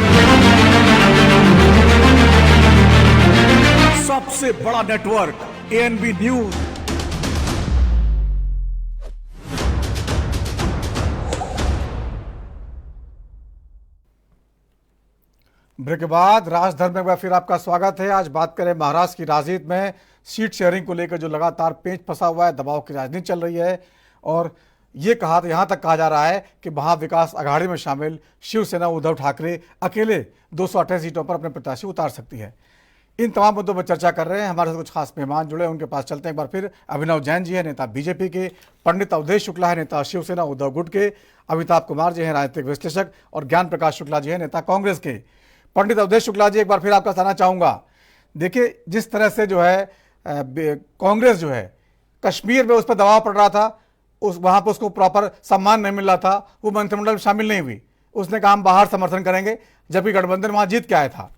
सबसे बड़ा नेटवर्क एएनबी न्यूज। ब्रेक के बाद राजधर्म में एक बार फिर आपका स्वागत है। आज बात करें महाराष्ट्र की राजनीति में सीट शेयरिंग को लेकर जो लगातार पेंच फंसा हुआ है, दबाव की राजनीति चल रही है, और ये यहाँ तक कहा जा रहा है कि महाविकास अघाड़ी में शामिल शिवसेना उद्धव ठाकरे अकेले 228 सीटों पर अपने प्रत्याशी उतार सकती है। इन तमाम मुद्दों पर चर्चा कर रहे हैं। हमारे साथ कुछ खास मेहमान जुड़े हैं, उनके पास चलते हैं एक बार फिर। अभिनव जैन जी है, नेता बीजेपी के, पंडित अवधेश शुक्ला है, नेता शिवसेना उद्धव गुट के, अमिताभ कुमार जी हैं, राजनीतिक विश्लेषक, और ज्ञान प्रकाश शुक्ला जी हैं, नेता कांग्रेस के। पंडित अवधेश शुक्ला जी, एक बार फिर आपका कहना चाहूँगा, देखिए जिस तरह से जो है कांग्रेस जो है कश्मीर में उस पर दबाव पड़ रहा था, वहाँ पर उसको प्रॉपर सम्मान नहीं मिल रहा था, वो मंत्रिमंडल में शामिल नहीं हुई। उसने कहा हम बाहर समर्थन करेंगे, जबकि गठबंधन वहाँ जीत के आया था।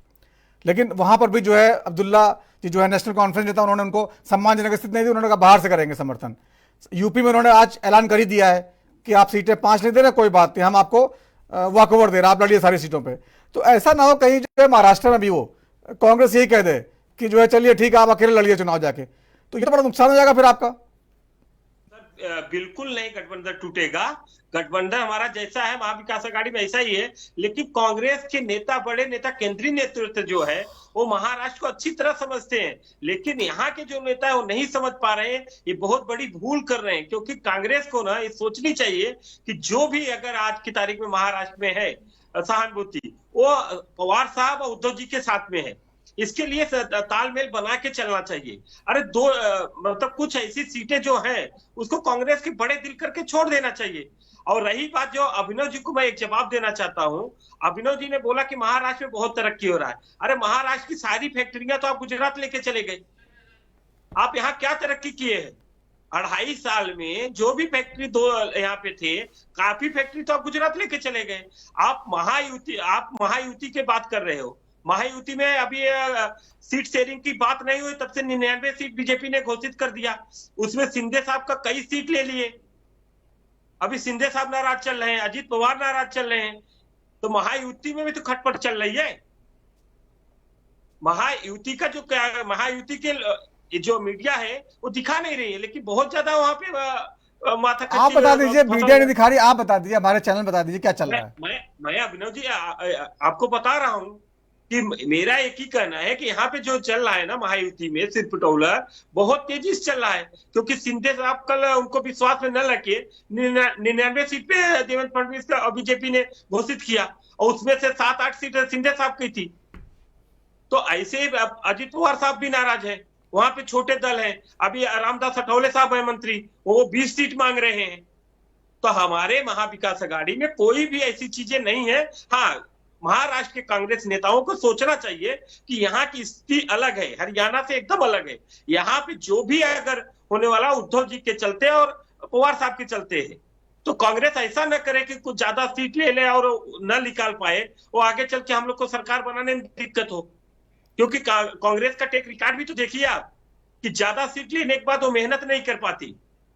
लेकिन वहां पर भी जो है अब्दुल्ला जी जो है नेशनल कॉन्फ्रेंस नेता, उन्होंने उनको सम्मानजनक स्थिति नहीं दी, उन्होंने कहा बाहर से करेंगे समर्थन। यूपी में उन्होंने आज ऐलान कर ही दिया है कि आप सीटें 5 नहीं दे रहे, कोई बात नहीं, हम आपको वॉकओवर दे रहे, आप लड़िए सारी सीटों पे। तो ऐसा ना हो कहीं जो है महाराष्ट्र में भी वो कांग्रेस यही कह दे कि जो है चलिए ठीक है आप अकेले लड़िए चुनाव जाके, तो ये तो बड़ा नुकसान हो जाएगा फिर आपका। बिल्कुल नहीं, गठबंधन टूटेगा। गठबंधन हमारा जैसा है महाविकास अघाड़ी में ऐसा ही है, लेकिन कांग्रेस के नेता, बड़े नेता, केंद्रीय नेतृत्व जो है वो महाराष्ट्र को अच्छी तरह समझते हैं, लेकिन यहाँ के जो नेता है वो नहीं समझ पा रहे हैं। ये बहुत बड़ी भूल कर रहे हैं, क्योंकि कांग्रेस को ना ये सोचनी चाहिए कि जो भी अगर आज की तारीख में महाराष्ट्र में है सहानुभूति, वो पवार साहब और उद्धव जी के साथ में है। इसके लिए तालमेल बना के चलना चाहिए। अरे मतलब कुछ ऐसी सीटें जो हैं उसको कांग्रेस के बड़े दिल करके छोड़ देना चाहिए। और रही बात जो अभिनव जी को मैं एक जवाब देना चाहता हूं, अभिनव जी ने बोला कि महाराष्ट्र में बहुत तरक्की हो रहा है। अरे महाराष्ट्र की सारी फैक्ट्रियां तो आप गुजरात लेके चले गए, आप यहाँ क्या तरक्की किए हैं? 2.5 साल में जो भी फैक्ट्री यहाँ पे थे, काफी फैक्ट्री तो आप गुजरात लेके चले गए। आप महायुति की बात कर रहे हो। महायुति में अभी सीट शेयरिंग की बात नहीं हुई, तब से 99 सीट बीजेपी ने घोषित कर दिया। उसमें शिंदे साहब का कई सीट ले लिए, अभी शिंदे साहब नाराज चल रहे हैं, अजीत पवार नाराज चल रहे हैं, तो महायुति में भी तो खटपट चल रही है। महायुति का जो महायुति के जो मीडिया है वो दिखा नहीं रही है, लेकिन बहुत ज्यादा वहां पे माथा आप बता दीजिए, मीडिया नहीं दिखा रही, आप बता दीजिए, हमारे चैनल बता दीजिए क्या चल रहा है। मैं अभिनव जी आपको बता रहा हूँ कि मेरा एक ही कहना है कि यहाँ पे जो चल रहा है ना महायुति में सिर पिटौला बहुत तेजी से चल रहा है, क्योंकि शिंदे साहब कल उनको विश्वास में न रखे 99 सीट पे देवेंद्र फडणवीस का बीजेपी ने घोषित किया और उसमें से 7-8 सीट शिंदे साहब की थी। तो ऐसे अजित पवार साहब भी नाराज है, वहां पे छोटे दल हैं। अभी रामदास अठौले साहब है मंत्री, वो 20 सीट मांग रहे हैं। तो हमारे महाविकास अघाड़ी में कोई भी ऐसी चीजें नहीं है। हाँ, महाराष्ट्र के कांग्रेस नेताओं को सोचना चाहिए कि यहाँ की स्थिति अलग है, हरियाणा से एकदम अलग है। यहाँ पे जो भी अगर होने वाला उद्धव जी के चलते और पवार साहब के चलते है, तो कांग्रेस ऐसा न करे कि कुछ ज्यादा सीट ले ले और न निकाल पाए, वो आगे चल के हम लोग को सरकार बनाने में दिक्कत हो। क्योंकि कांग्रेस का टेक रिकॉर्ड भी तो देखिए आप कि ज्यादा सीट लेने के बाद वो मेहनत नहीं कर पाती,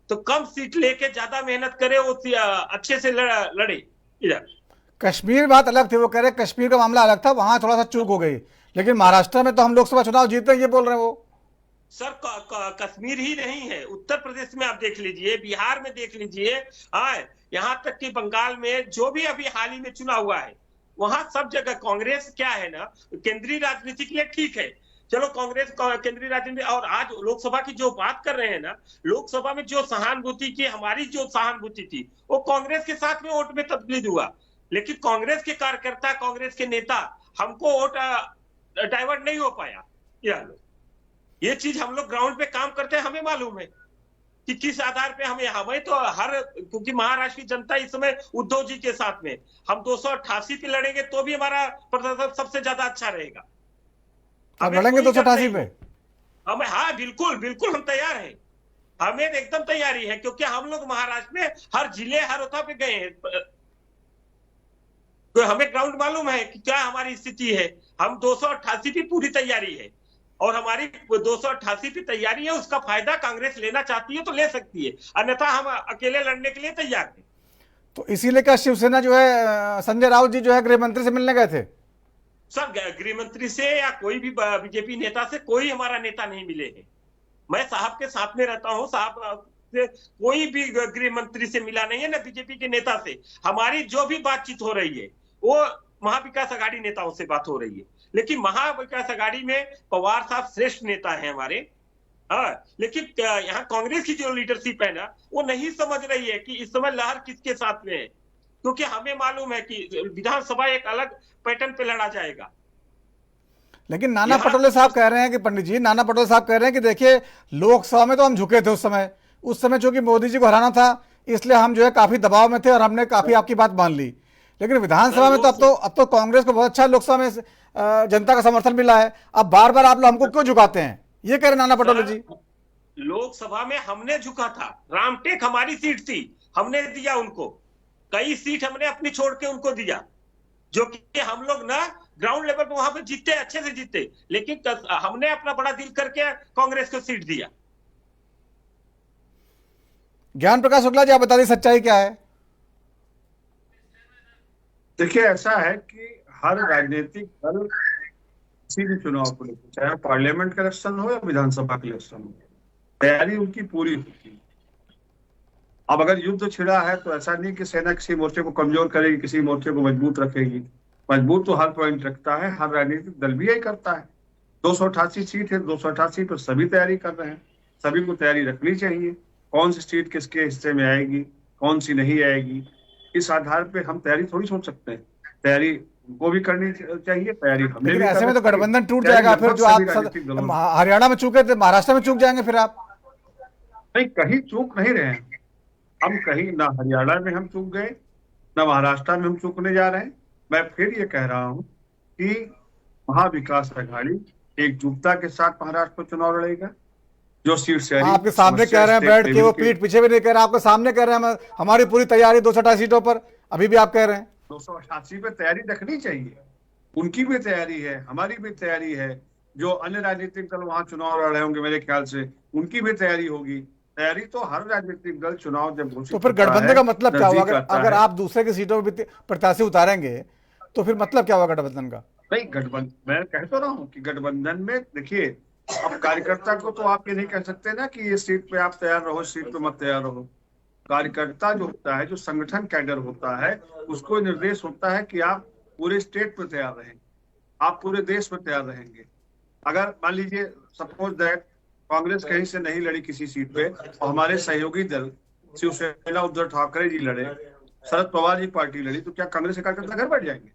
तो कम सीट लेके ज्यादा मेहनत करे, वो अच्छे से लड़े। इधर कश्मीर बात अलग थी, वो कह रहे कश्मीर का मामला अलग था, वहां थोड़ा सा चूक हो गई, लेकिन महाराष्ट्र में तो हम लोकसभा चुनाव जीते, ये बोल रहे हैं वो। सर कश्मीर ही नहीं है, उत्तर प्रदेश में आप देख लीजिए, बिहार में देख लीजिए, हाँ, यहाँ तक कि बंगाल में जो भी अभी हाल ही में चुनाव हुआ है, वहां सब जगह कांग्रेस क्या है ना, केंद्रीय राजनीति के लिए ठीक है, चलो कांग्रेस केंद्रीय राजनीति। और आज लोकसभा की जो बात कर रहे हैं ना, लोकसभा में जो सहानुभूति की, हमारी जो सहानुभूति थी वो कांग्रेस के साथ में वोट में तब्दील हुआ, लेकिन कांग्रेस के कार्यकर्ता, कांग्रेस के नेता हमको वोट डाइवर्ट नहीं हो पाया। ये चीज हम लोग ग्राउंड पे काम करते हैं, हमें मालूम है कि किस आधार पे हमें तो क्योंकि महाराष्ट्र की जनता इस समय उद्धव जी के साथ में, हम 288 पे लड़ेंगे तो भी हमारा प्रदर्शन सबसे ज्यादा अच्छा रहेगा। आप लड़ेंगे 288 पे? हमें, हाँ बिल्कुल बिल्कुल, हम तैयार हैं, हमें एकदम तैयारी है, क्योंकि हम लोग महाराष्ट्र में हर जिले हर उठा पे गए हैं, तो हमें ग्राउंड मालूम है कि क्या हमारी स्थिति है। हम 288 की पूरी तैयारी है और हमारी 288 की तैयारी है, उसका फायदा कांग्रेस लेना चाहती है तो ले सकती है, अन्यथा हम अकेले लड़ने के लिए तैयार हैं। तो इसीलिए क्या शिवसेना जो है, संजय राउत जी जो है गृह मंत्री से मिलने गए थे? सर गृह मंत्री से या कोई भी बीजेपी नेता से कोई हमारा नेता नहीं मिले हैं। मैं साहब के साथ में रहता हूं, साहब से कोई भी गृह मंत्री से मिला नहीं है, ना बीजेपी के नेता से। हमारी जो भी बातचीत हो रही है वो महाविकास अघाड़ी नेताओं से बात हो रही है, लेकिन महाविकास अघाड़ी में पवार साहब श्रेष्ठ नेता है हमारे, हाँ, लेकिन यहाँ कांग्रेस की जो लीडरशिप है ना, वो नहीं समझ रही है कि इस समय लहर किसके साथ में है, क्योंकि हमें मालूम है कि विधानसभा एक अलग पैटर्न पे लड़ा जाएगा। लेकिन नाना पटोले साहब कह रहे हैं कि पंडित जी, नाना पटोले साहब कह रहे हैं कि देखिए लोकसभा में तो हम झुके थे उस समय चूंकि मोदी जी को हराना था, इसलिए हम जो है काफी दबाव में थे और हमने काफी आपकी बात मान ली, लेकिन विधानसभा में तो अब तो कांग्रेस को बहुत अच्छा लोकसभा में जनता का समर्थन मिला है, अब बार बार आप लोग हमको क्यों झुकाते हैं, ये कह रहे नाना पटोले जी। लोकसभा में हमने झुका था, रामटेक हमारी सीट थी, हमने दिया उनको, कई सीट हमने अपनी छोड़ के उनको दिया, जो कि हम लोग ना ग्राउंड लेवल पे वहां पे जीते, अच्छे से जीते, लेकिन हमने अपना बड़ा दिल करके कांग्रेस को सीट दिया। ज्ञान प्रकाश शुक्ला जी, आप बता दीजिए सच्चाई क्या है? देखिए, ऐसा है कि हर राजनीतिक दल किसी भी चुनाव को लेकर, चाहे पार्लियामेंट का इलेक्शन हो या विधानसभा का इलेक्शन हो, तैयारी उनकी पूरी होती है। अब अगर युद्ध छिड़ा है तो ऐसा नहीं कि सेना किसी मोर्चे को कमजोर करेगी, किसी मोर्चे को मजबूत रखेगी। मजबूत तो हर पॉइंट रखता है, हर राजनीतिक दल भी यही करता है। 288 सीट है, 288 पर सभी तैयारी कर रहे हैं, सभी को तैयारी रखनी चाहिए। कौन सी सीट किसके हिस्से में आएगी, कौन सी नहीं आएगी, इस आधार पे हम तैयारी थोड़ी सोच सकते हैं। तैयारी उनको भी करनी चाहिए, तैयारी हमें भी। ऐसे में तो गठबंधन टूट जाएगा, फिर जो आप हरियाणा में चूके थे महाराष्ट्र में चूक जाएंगे फिर आप। नहीं, कहीं चूक नहीं रहे हैं हम, कहीं ना हरियाणा में हम चूक गए, ना महाराष्ट्र में हम चूकने जा रहे हैं। मैं फिर ये कह रहा हूँ कि महाविकास अघाड़ी एकजुटता के साथ महाराष्ट्र को चुनाव लड़ेगा। जो सीट से आपके सामने कह रहे हैं बैठ के, वो पीठ पीछे भी नहीं कह रहे, आपके सामने कह रहे हैं हमारी पूरी तैयारी 288 सीटों पर, अभी भी आप कह रहे हैं 288 पे तैयारी रखनी चाहिए। उनकी भी तैयारी है, हमारी भी तैयारी है, जो अन्य राजनीतिक दल वहां चुनाव लड़ रहे होंगे मेरे ख्याल से उनकी भी तैयारी होगी। तैयारी तो हर राजनीतिक दल चुनाव जब घोषित तो फिर होता गठबंधन है, का मतलब क्या हुआ? नजदीक आता अगर है। आप दूसरे की सीटों पर प्रत्याशी उतारेंगे तो फिर मतलब क्या हुआ गठबंधन का? नहीं, गठबंधन मैं कह तो रहा हूँ कि गठबंधन में देखिए, अब कार्यकर्ता को तो आप ये नहीं कह सकते ना कि ये सीट पे आप तैयार रहो, इस सीट पे मत तैयार रहो। कार्यकर्ता जो होता है, जो संगठन कैडर होता है, उसको निर्देश होता है कि आप पूरे स्टेट पे तैयार रहें, आप पूरे देश में तैयार रहेंगे। अगर मान लीजिए सपोज दैट कांग्रेस कहीं से नहीं लड़ी किसी सीट पे और हमारे सहयोगी दल शिवसेना उद्धव ठाकरे जी लड़े, शरद पवार जी पार्टी लड़ी, तो क्या कांग्रेस के कार्यकर्ता घर बैठ जाएंगे?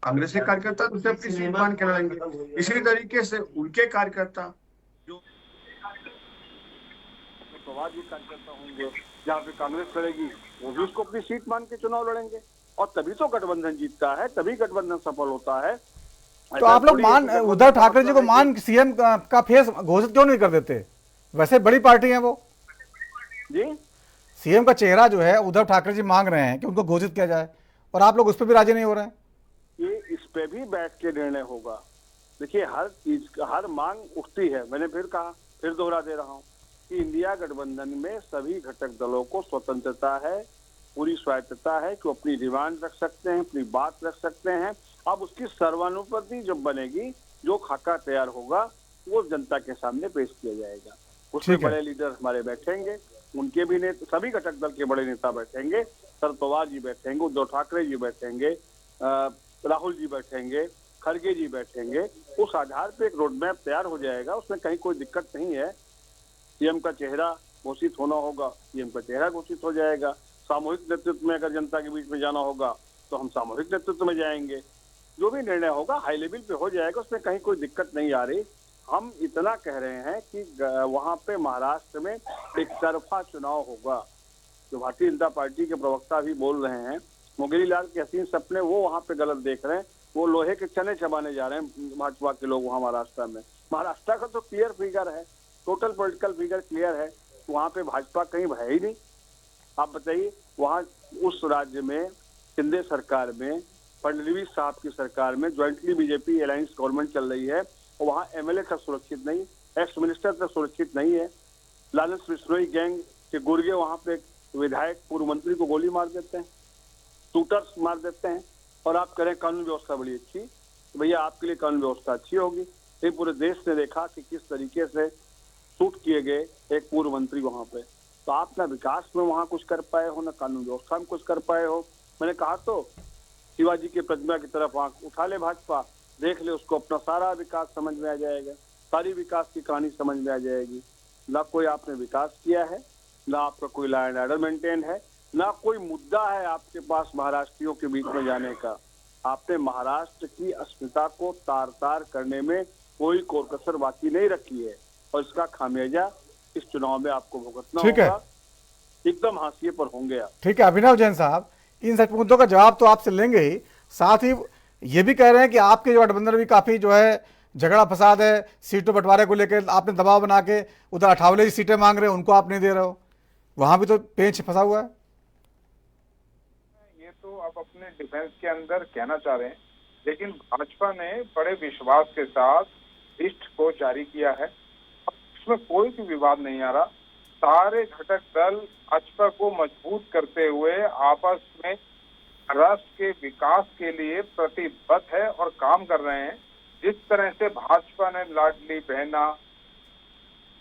कांग्रेस के कार्यकर्ता तो अपनी सीट मान के लड़ेंगे। इसी तरीके से उनके कार्यकर्ता जो पवार जी कार्यकर्ता होंगे, जहाँ पे कांग्रेस लड़ेगी, वो भी उसको अपनी सीट मान के चुनाव लड़ेंगे, और तभी तो गठबंधन जीतता है, तभी गठबंधन सफल होता है। तो आप लोग उद्धव ठाकरे जी को मान सीएम का फेस घोषित क्यों नहीं कर देते? वैसे बड़ी पार्टी है वो जी। सीएम का चेहरा जो है उद्धव ठाकरे जी मांग रहे हैं कि उनको घोषित किया जाए, और आप लोग उस पर भी राजी नहीं हो रहे हैं। ये इस पे भी बैठ के निर्णय होगा। देखिए, हर चीज हर मांग उठती है। मैंने फिर कहा, फिर दोहरा दे रहा हूँ कि इंडिया गठबंधन में सभी घटक दलों को स्वतंत्रता है, पूरी स्वायत्तता है कि वो अपनी डिमांड रख सकते हैं, अपनी बात रख सकते हैं। अब उसकी सर्वानुमति जब बनेगी, जो खाका तैयार होगा वो जनता के सामने पेश किया जाएगा। उसमें बड़े लीडर हमारे बैठेंगे, उनके भी नेता, सभी घटक दल के बड़े नेता बैठेंगे, शरद पवार जी बैठेंगे, उद्धव ठाकरे जी बैठेंगे, राहुल जी बैठेंगे, खड़गे जी बैठेंगे। उस आधार पे एक रोड मैप तैयार हो जाएगा, उसमें कहीं कोई दिक्कत नहीं है। सीएम का चेहरा घोषित होना होगा, सीएम का चेहरा घोषित हो जाएगा। सामूहिक नेतृत्व में अगर जनता के बीच में जाना होगा तो हम सामूहिक नेतृत्व में जाएंगे। जो भी निर्णय होगा हाई लेवल पे हो जाएगा, उसमें कहीं कोई दिक्कत नहीं आ रही। हम इतना कह रहे हैं कि वहां पे महाराष्ट्र में एक तरफा चुनाव होगा। जो भारतीय जनता पार्टी के प्रवक्ता भी बोल रहे हैं, मुंगेरी लाल के हसीन सपने वो वहां पे गलत देख रहे हैं। वो लोहे के चने चबाने जा रहे हैं भाजपा के लोग वहां महाराष्ट्र में। महाराष्ट्र का तो क्लियर फिगर है, टोटल पॉलिटिकल फिगर क्लियर है, वहां पे भाजपा कहीं है ही नहीं। आप बताइए, वहां उस राज्य में शिंदे सरकार में, फडणवीस साहब की सरकार में ज्वाइंटली बीजेपी अलायंस गवर्नमेंट चल रही है, और वहां एमएलए तक सुरक्षित नहीं, एक्स मिनिस्टर तक सुरक्षित नहीं है। लालच बिश्नोई गैंग के गुर्गे वहां पे विधायक पूर्व मंत्री को गोली मार देते हैं, शूटर्स मार देते हैं, और आप करें कानून व्यवस्था बड़ी अच्छी। भैया, आपके लिए कानून व्यवस्था अच्छी होगी। ये पूरे देश ने देखा कि किस तरीके से शूट किए गए एक पूर्व मंत्री वहां पे। तो आप ना विकास में वहां कुछ कर पाए हो, ना कानून व्यवस्था में कुछ कर पाए हो। मैंने कहा तो शिवाजी की प्रतिमा की तरफ आंख उठा ले भाजपा, देख ले, उसको अपना सारा विकास समझ में आ जाएगा, सारी विकास की कहानी समझ में आ जाएगी। ना कोई आपने विकास किया है, ना आपका कोई लॉ एंड ऑर्डर मेंटेन है, ना कोई मुद्दा है आपके पास महाराष्ट्रियों के बीच में जाने का। आपने महाराष्ट्र की अस्मिता को तार तार करने में कोई कोर कसर बाकी नहीं रखी है, और इसका खामियाजा इस चुनाव में आपको भुगतना होगा। एकदम हाशिए पर होंगे आप। ठीक है अभिनव जैन साहब, इन सब मुद्दों का जवाब तो आपसे लेंगे ही, साथ ही ये भी कह रहे हैं कि आपके जो गठबंधन भी काफी जो है झगड़ा फसाद है, सीटों बंटवारे को लेकर आपने दबाव बना के उधर अठावले की सीटें मांग रहे हैं, उनको आप नहीं दे रहे हो, वहां भी तो पेच फंसा हुआ है। ये तो आप अपने डिफेंस के अंदर कहना चाह रहे हैं, लेकिन भाजपा ने बड़े विश्वास के साथ लिस्ट को जारी किया है। इसमें कोई भी विवाद नहीं आ रहा। सारे घटक दल भाजपा को मजबूत करते हुए आपस में राष्ट्र के विकास के लिए प्रतिबद्ध है और काम कर रहे हैं। जिस तरह से भाजपा ने Ladli Behna,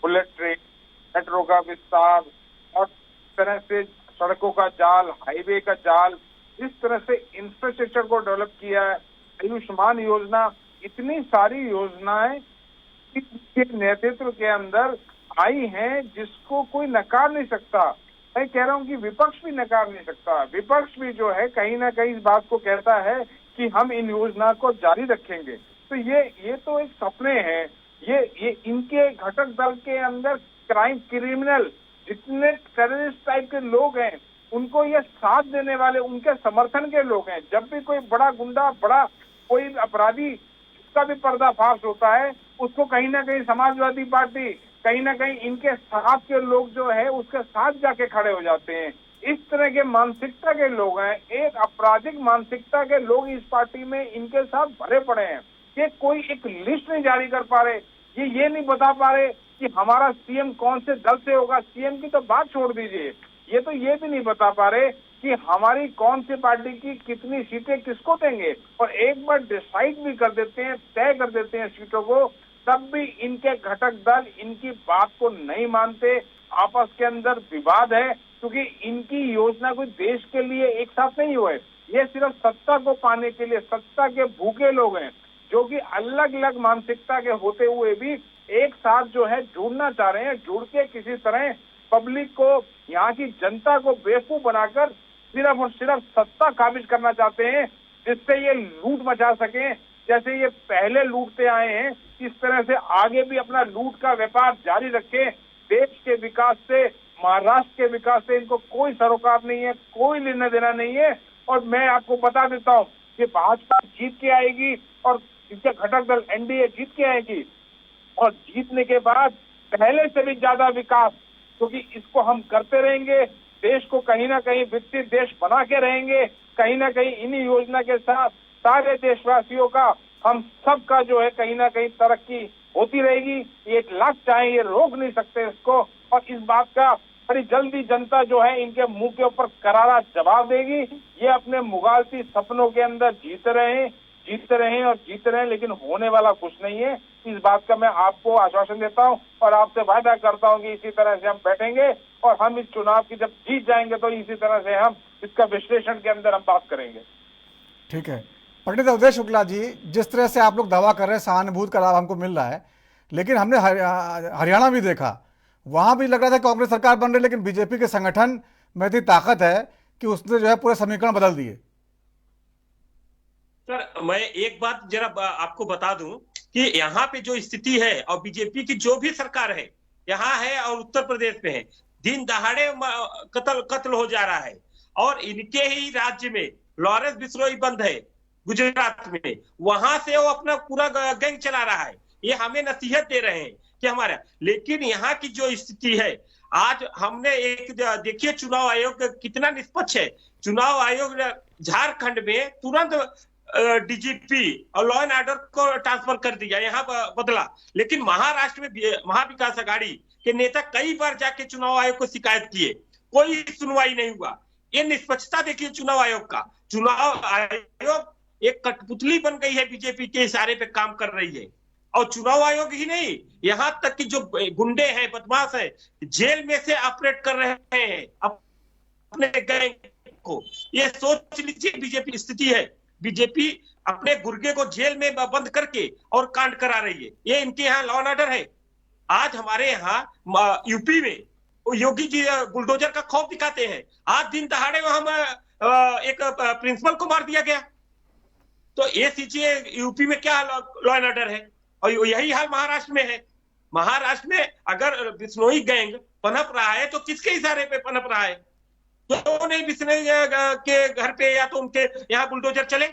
bullet train, metro का विस्तार और इस तरह से सड़कों का जाल, हाईवे का जाल, इस तरह से इंफ्रास्ट्रक्चर को डेवलप किया है, आयुष्मान योजना, इतनी सारी योजनाएं के नेतृत्व के अंदर आई हैं जिसको कोई नकार नहीं सकता। मैं कह रहा हूं कि विपक्ष भी नकार नहीं सकता। विपक्ष भी जो है कहीं ना कहीं इस बात को कहता है कि हम इन योजना को जारी रखेंगे। तो ये तो एक सपने हैं। ये इनके घटक दल के अंदर क्राइम क्रिमिनल जितने टेररिस्ट टाइप के लोग हैं, उनको ये साथ देने वाले, उनके समर्थन के लोग हैं। जब भी कोई बड़ा गुंडा, बड़ा कोई अपराधी का भी पर्दाफाश होता है, उसको कहीं ना कहीं समाजवादी पार्टी, कहीं ना कहीं इनके साथ के लोग जो है उसके साथ जाके खड़े हो जाते हैं। इस तरह के मानसिकता के लोग हैं, एक आपराधिक मानसिकता के लोग इस पार्टी में इनके साथ भरे पड़े हैं। ये कोई एक लिस्ट नहीं जारी कर पा रहे, ये नहीं बता पा रहे कि हमारा सीएम कौन से दल से होगा। सीएम की तो बात छोड़ दीजिए, ये तो ये भी नहीं बता पा रहे कि हमारी कौन सी पार्टी की कितनी सीटें किसको देंगे। और एक बार डिसाइड भी कर देते हैं, तय कर देते हैं सीटों को, तब भी इनके घटक दल इनकी बात को नहीं मानते। आपस के अंदर विवाद है, क्योंकि इनकी योजना कोई देश के लिए एक साथ नहीं हुए। ये सिर्फ सत्ता को पाने के लिए, सत्ता के भूखे लोग हैं जो कि अलग अलग मानसिकता के होते हुए भी एक साथ जो है जुड़ना चाह रहे हैं। जुड़ के किसी तरह पब्लिक को, यहाँ की जनता को बेवकूफ बनाकर सिर्फ और सिर्फ सत्ता काबिज करना चाहते हैं, जिससे ये लूट मचा सके। जैसे ये पहले लूटते आए हैं, इस तरह से आगे भी अपना लूट का व्यापार जारी रखें। देश के विकास से, महाराष्ट्र के विकास से इनको कोई सरोकार नहीं है, कोई लेना देना नहीं है। और मैं आपको बता देता हूँ कि भाजपा जीत के आएगी और इसके घटक दल एनडीए जीत के आएगी, और जीतने के बाद पहले से भी ज्यादा विकास, क्योंकि इसको हम करते रहेंगे। देश को कहीं ना कहीं विकसित देश बना के रहेंगे। कहीं ना कहीं इन्हीं योजना के साथ सारे देशवासियों का, हम सब का जो है कहीं ना कहीं तरक्की होती रहेगी। ये लक्ष्य है, ये रोक नहीं सकते इसको। और इस बात का बड़ी जल्दी जनता जो है इनके मुंह के ऊपर करारा जवाब देगी। ये अपने मुगालती सपनों के अंदर जीते रहे, लेकिन होने वाला कुछ नहीं है। इस बात का मैं आपको आश्वासन देता हूं और आपसे वादा करता हूं कि इसी तरह से हम बैठेंगे और हम इस चुनाव की जब जीत जाएंगे तो इसी तरह से हम इसका विश्लेषण के अंदर हम बात करेंगे। ठीक है पंडित अवधेश शुक्ला जी, जिस तरह से आप लोग दावा कर रहे हैं सहानुभूति का लाभ हमको मिल रहा है, लेकिन हमने हरियाणा भी देखा, वहां भी लग रहा था कांग्रेस सरकार बन रही, लेकिन बीजेपी के संगठन में इतनी ताकत है कि उसने जो है पूरे समीकरण बदल दिए। सर मैं एक बात जरा आपको बता दूं कि यहाँ पे जो स्थिति है और बीजेपी की जो भी सरकार है यहाँ है और उत्तर प्रदेश में है, दिन दहाड़े कत्ल हो जा रहा है। और इनके ही राज्य में लॉरेंस बिश्नोई बंद है गुजरात में, वहां से वो अपना पूरा गैंग चला रहा है। ये हमें नसीहत दे रहे हैं कि हमारा, लेकिन यहाँ की जो स्थिति है, आज हमने एक देखिए चुनाव आयोग कितना निष्पक्ष है। चुनाव आयोग झारखंड में तुरंत डीजीपी और लॉ एंड ऑर्डर को ट्रांसफर कर दिया, यहाँ बदला। लेकिन महाराष्ट्र में महाविकास आघाड़ी के नेता कई बार जाके चुनाव आयोग को शिकायत किए, कोई सुनवाई नहीं हुआ। ये निष्पक्षता देखिए चुनाव आयोग का। चुनाव आयोग एक कठपुतली बन गई है, बीजेपी के इशारे पे काम कर रही है। और चुनाव आयोग ही नहीं, यहाँ तक कि जो गुंडे हैं, बदमाश है, जेल में से ऑपरेट कर रहे हैं अपने गैंग को। ये सोच लीजिए बीजेपी स्थिति है। बीजेपी अपने गुर्गे को जेल में बंद करके और कांड करा रही है। ये इनके यहाँ लॉ एंड ऑर्डर है। आज हमारे यहाँ यूपी में योगी जी बुलडोजर का खौफ दिखाते हैं। आज दिन दहाड़े हम एक प्रिंसिपल को मार दिया गया। तो ये सीजिए यूपी में क्या लॉ एंड ऑर्डर है, और यही हाल महाराष्ट्र में है। महाराष्ट्र में अगर बिश्नोई गैंग पनप रहा है तो किसके इशारे पे पनप रहा है? तो नहीं बिश्नोई के घर पे या तो उनके यहाँ बुलडोजर चले।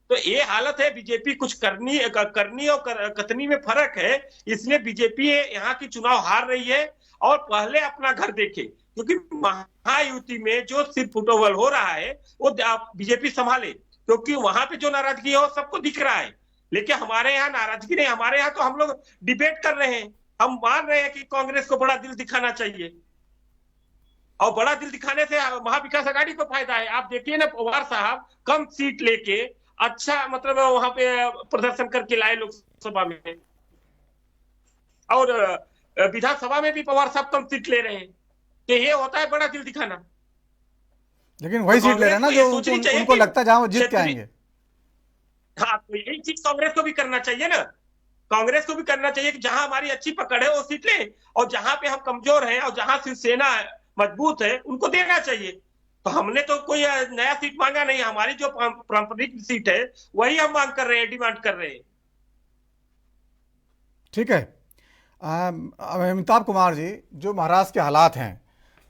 तो ये हालत है। बीजेपी कुछ करनी और कथनी में फर्क है, इसलिए बीजेपी यहाँ की चुनाव हार रही है। और पहले अपना घर देखे, क्योंकि महायुति में जो सिर्फ फुटबॉल हो रहा है वो बीजेपी संभाले, क्योंकि वहां पे जो नाराजगी है वो सबको दिख रहा है। लेकिन हमारे यहाँ नाराजगी नहीं, हमारे यहाँ तो हम लोग डिबेट कर रहे हैं। हम मान रहे हैं कि कांग्रेस को बड़ा दिल दिखाना चाहिए, और बड़ा दिल दिखाने से महाविकास आघाड़ी को फायदा है। आप देखिए ना, पवार साहब कम सीट लेके अच्छा मतलब वहां पे प्रदर्शन करके लाए लोकसभा में, और विधानसभा में भी पवार साहब कम सीट ले रहे हैं। तो ये होता है बड़ा दिल दिखाना। लेकिन वही सीट ले रहे हैं ना जो उनको लगता है जहां वो जीत के आएंगे। हाँ, तो यही चीज कांग्रेस को भी करना चाहिए ना। कांग्रेस को भी करना चाहिए कि जहां हमारी अच्छी पकड़ है वो सीट ले, और जहां पे हम कमजोर हैं और जहां शिवसेना मजबूत है उनको देना चाहिए। तो हमने तो कोई नया सीट मांगा नहीं, हमारी जो पारंपरिक सीट है वही हम मांग कर रहे हैं, डिमांड कर रहे हैं। ठीक है अमिताभ कुमार जी, जो महाराष्ट्र के हालात हैं,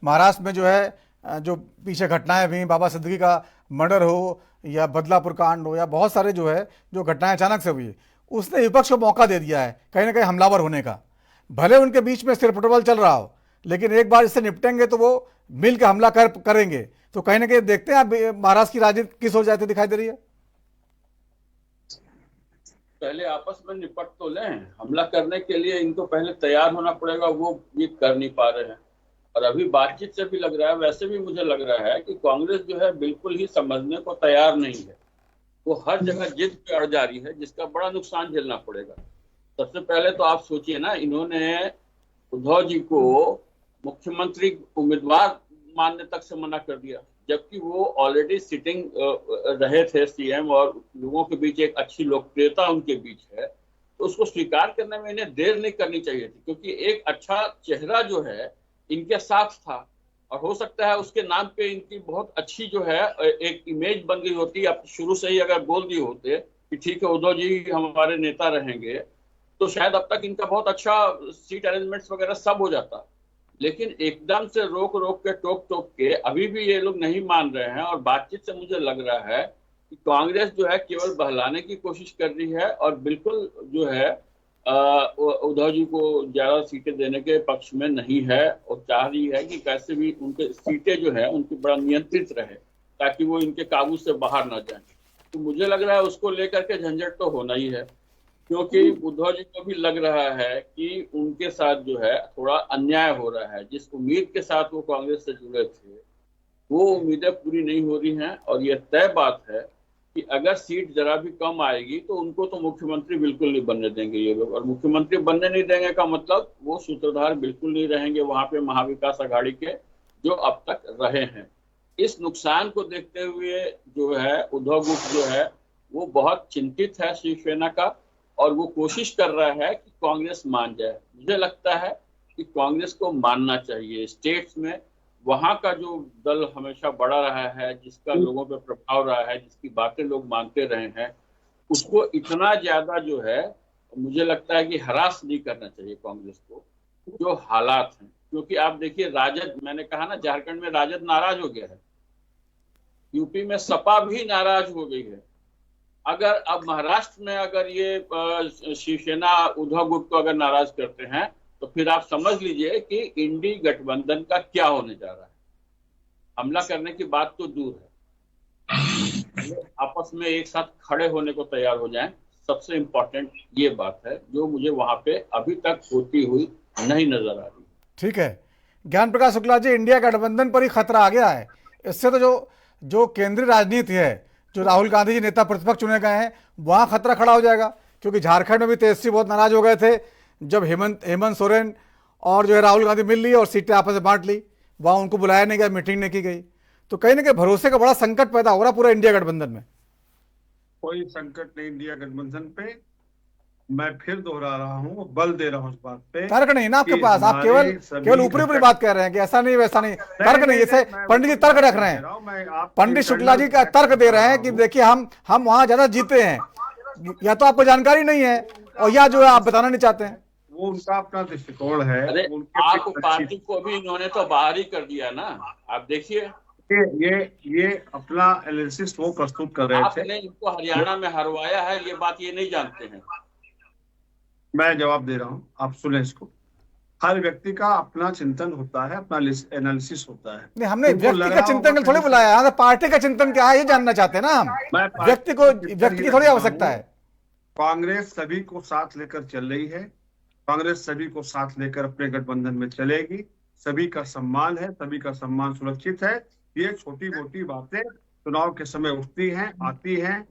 महाराष्ट्र में जो है जो पीछे घटनाएं हुई, बाबा सिद्दीकी का मर्डर हो या बदलापुर कांड हो या बहुत सारे जो है जो घटनाएं अचानक से हुई, उसने विपक्ष को मौका दे दिया है कहीं ना कहीं हमलावर होने का। भले उनके बीच में सिर्फ फुटबॉल चल रहा हो, लेकिन एक बार इससे निपटेंगे तो वो मिल के हमला करेंगे। तो कहीं ना कहीं देखते हैं आप महाराष्ट्र की राजनीति किस ओर जाती दिखाई दे रही है। पहले आपस में निपट तो लें। हमला करने के लिए इनको पहले तैयार होना पड़ेगा, वो ये कर नहीं पा रहे हैं। और अभी बातचीत से भी लग रहा है, वैसे भी मुझे लग रहा है कि कांग्रेस जो है बिल्कुल ही समझने को तैयार नहीं है। वो हर जगह जिद पे अड़ जा रही है, जिसका बड़ा नुकसान झेलना पड़ेगा। सबसे पहले तो आप सोचिए ना, इन्होंने उद्धव जी को मुख्यमंत्री उम्मीदवार मानने तक से मना कर दिया, जबकि वो ऑलरेडी सिटिंग रहे थे सीएम और लोगों के बीच एक अच्छी लोकप्रियता उनके बीच है। तो उसको स्वीकार करने में इन्हें देर नहीं करनी चाहिए थी, क्योंकि एक अच्छा चेहरा जो है इनके साथ था और हो सकता है उसके नाम पे इनकी बहुत अच्छी जो है एक इमेज बन गई होती। आप शुरू से ही अगर बोल दिए होते कि ठीक है उद्धव जी हमारे नेता रहेंगे, तो शायद अब तक इनका बहुत अच्छा सीट अरेंजमेंट्स वगैरह सब हो जाता। लेकिन एकदम से रोक रोक के टोक के अभी भी ये लोग नहीं मान रहे हैं। और बातचीत से मुझे लग रहा है कि कांग्रेस जो है केवल बहलाने की कोशिश कर रही है और बिल्कुल जो है उद्धव जी को ज्यादा सीटें देने के पक्ष में नहीं है और चाह रही है कि कैसे भी उनके सीटें जो है उनकी बड़ा नियंत्रित रहे, ताकि वो इनके काबू से बाहर ना जाए। तो मुझे लग रहा है उसको लेकर के झंझट तो होना ही है, क्योंकि उद्धव जी को भी लग रहा है कि उनके साथ जो है थोड़ा अन्याय हो रहा है। जिस उम्मीद के साथ वो कांग्रेस से जुड़े थे वो उम्मीदें पूरी नहीं हो रही हैं। और ये तय बात है कि अगर सीट जरा भी कम आएगी तो उनको तो मुख्यमंत्री बिल्कुल नहीं बनने देंगे ये लोग। और मुख्यमंत्री बनने नहीं देंगे का मतलब वो सूत्रधार बिल्कुल नहीं रहेंगे वहां पे महाविकास आघाड़ी के जो अब तक रहे हैं। इस नुकसान को देखते हुए जो है उद्धव गुट जो है वो बहुत चिंतित है शिवसेना का, और वो कोशिश कर रहा है कि कांग्रेस मान जाए। मुझे लगता है कि कांग्रेस को मानना चाहिए। स्टेट्स में वहां का जो दल हमेशा बड़ा रहा है, जिसका लोगों पे प्रभाव रहा है, जिसकी बातें लोग मानते रहे हैं, उसको इतना ज्यादा जो है मुझे लगता है कि हरास नहीं करना चाहिए कांग्रेस को, जो हालात हैं। क्योंकि आप देखिए राजद, मैंने कहा ना झारखंड में राजद नाराज हो गया है, यूपी में सपा भी नाराज हो गई है। अगर अब महाराष्ट्र में अगर ये शिवसेना उद्धव गुट को अगर नाराज करते हैं तो फिर आप समझ लीजिए कि इंडी गठबंधन का क्या होने जा रहा है। हमला करने की बात तो दूर है, आपस में एक साथ खड़े होने को तैयार हो जाएं। सबसे इम्पोर्टेंट ये बात है जो मुझे वहां पे अभी तक होती हुई नहीं नजर आ रही। ठीक है ज्ञान प्रकाश शुक्ला जी, इंडिया गठबंधन पर ही खतरा आ गया है। इससे तो जो केंद्रीय राजनीति है, जो राहुल गांधी जी नेता प्रतिपक्ष चुने गए हैं, वहां खतरा खड़ा हो जाएगा। क्योंकि झारखंड में भी तेजस्वी बहुत नाराज हो गए थे जब हेमंत सोरेन और जो है राहुल गांधी मिल ली और सीटें आपस में बांट ली, वहां उनको बुलाया नहीं गया, मीटिंग नहीं की गई। तो कहीं ना कहीं भरोसे का बड़ा संकट पैदा हो रहा पूरा इंडिया गठबंधन में। कोई संकट नहीं इंडिया गठबंधन पे, मैं फिर दोहरा रहा हूँ, बल दे रहा हूँ इस बात पे। तर्क नहीं ना आपके पास, आप केवल ऊपरी ऊपरी बात कर रहे हैं कि ऐसा नहीं वैसा नहीं। तर्क नहीं, जैसे पंडित जी तर्क रख रहे हैं, पंडित शुक्ला जी का तर्क दे रहे हैं कि देखिए हम वहां ज्यादा जीते हैं, या तो आपको जानकारी नहीं है और या जो है आप बताना नहीं चाहते हैं। वो उनका अपना दृष्टिकोण है। अरे आप पार्टी को भी इन्होंने तो बाहर ही कर दिया ना। आप देखिए ये अपना एनालिसिस वो प्रस्तुत कर रहे थे। आपने इनको हरियाणा में हरवाया है, ये बात ये नहीं जानते हैं। मैं जवाब दे रहा हूँ, आप सुने इसको। हर व्यक्ति का अपना चिंतन होता है, अपना एनालिसिस होता है। नहीं, हमने व्यक्ति का चिंतन थोड़ी बुलाया है, पार्टी का चिंतन क्या है ये जानना चाहते हैं ना हम। व्यक्ति की थोड़ी आवश्यकता है। कांग्रेस सभी को साथ लेकर चल रही है, कांग्रेस सभी को साथ लेकर अपने गठबंधन में चलेगी। सभी का सम्मान है, सभी का सम्मान सुरक्षित है। ये छोटी मोटी बातें चुनाव के समय उठती हैं, आती हैं,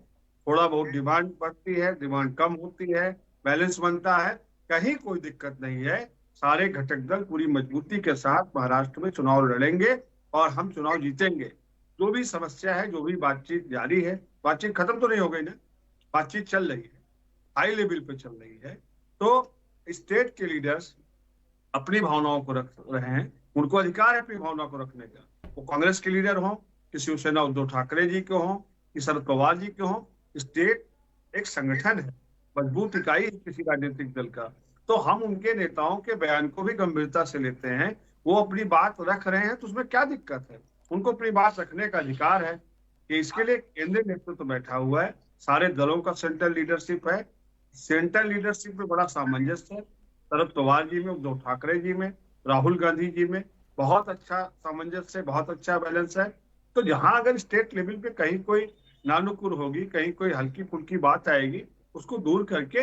थोड़ा बहुत डिमांड बढ़ती है, डिमांड कम होती है, बैलेंस बनता है, कहीं कोई दिक्कत नहीं है। सारे घटक दल पूरी मजबूती के साथ महाराष्ट्र में चुनाव लड़ेंगे और हम चुनाव जीतेंगे। जो भी समस्या है, जो भी बातचीत जारी है, बातचीत खत्म तो नहीं हो गई ना, बातचीत चल रही है, हाई लेवल पे चल रही है। तो स्टेट के लीडर्स अपनी भावनाओं को रख रहे हैं, उनको अधिकार है अपनी भावना को रखने का। वो कांग्रेस के लीडर हों, कि शिवसेना उद्धव ठाकरे जी के हों, कि शरद पवार जी के हों। स्टेट एक संगठन है, मजबूत इकाई है किसी राजनीतिक दल का। तो हम उनके नेताओं के बयान को भी गंभीरता से लेते हैं। वो अपनी बात रख रहे हैं तो उसमें क्या दिक्कत है? उनको अपनी बात रखने का अधिकार है कि इसके लिए केंद्रीय नेतृत्व बैठा हुआ है, सारे दलों का सेंट्रल लीडरशिप है। सेंट्रल लीडरशिप में बड़ा सामंजस्य है, शरद पवार जी में, उद्धव ठाकरे जी में, राहुल गांधी जी में बहुत अच्छा सामंजस्य, बहुत अच्छा बैलेंस है। तो जहां अगर स्टेट लेवल पे कहीं कोई नानुकुर होगी, कहीं कोई हल्की फुल्की बात आएगी, उसको दूर करके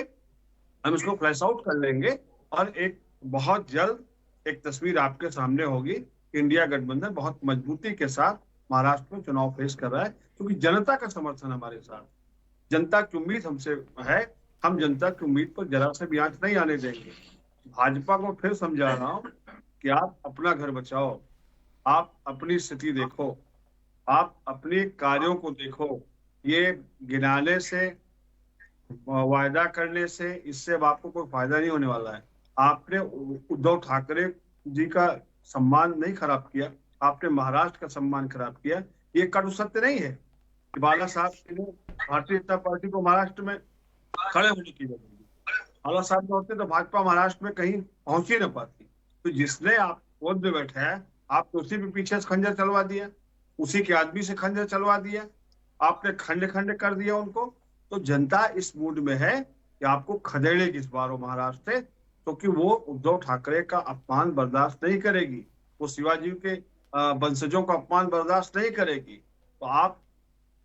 हम इसको फ्लैश आउट कर लेंगे और एक बहुत जल्द एक तस्वीर आपके सामने होगी। इंडिया गठबंधन बहुत मजबूती के साथ महाराष्ट्र में चुनाव फेस कर रहा है, क्योंकि जनता का समर्थन हमारे साथ, जनता की उम्मीद हमसे है। हम जनता की उम्मीद पर जरा से भी आंच नहीं आने देंगे। भाजपा को फिर समझा रहा हूं कि आप अपना घर बचाओ, आप अपनी स्थिति देखो, आप अपने कार्यों को देखो। ये गिनाने से, वायदा करने से, इससे अब आपको कोई फायदा नहीं होने वाला है। आपने उद्धव ठाकरे जी का सम्मान नहीं खराब किया, आपने महाराष्ट्र का सम्मान खराब किया। ये कटु सत्य नहीं है कि बाला साहब ने भारतीय जनता पार्टी को महाराष्ट्र में खड़े होने की जरूरत थी। बाला साहब ने होते तो भाजपा महाराष्ट्र में कहीं पहुंच ही न पाती। तो जिसने आप पद में बैठा है, आपने उसी पे पीछे से खंजर चलवा दिया, उसी के आदमी से खंजर चलवा दिया, आपने खंड खंड कर दिया उनको। तो जनता इस मूड में है कि आपको खदेड़ेगी इस बार महाराष्ट्र से, क्योंकि वो उद्धव ठाकरे का अपमान बर्दाश्त नहीं करेगी, वो शिवाजी के वंशजों का अपमान बर्दाश्त नहीं करेगी। तो आप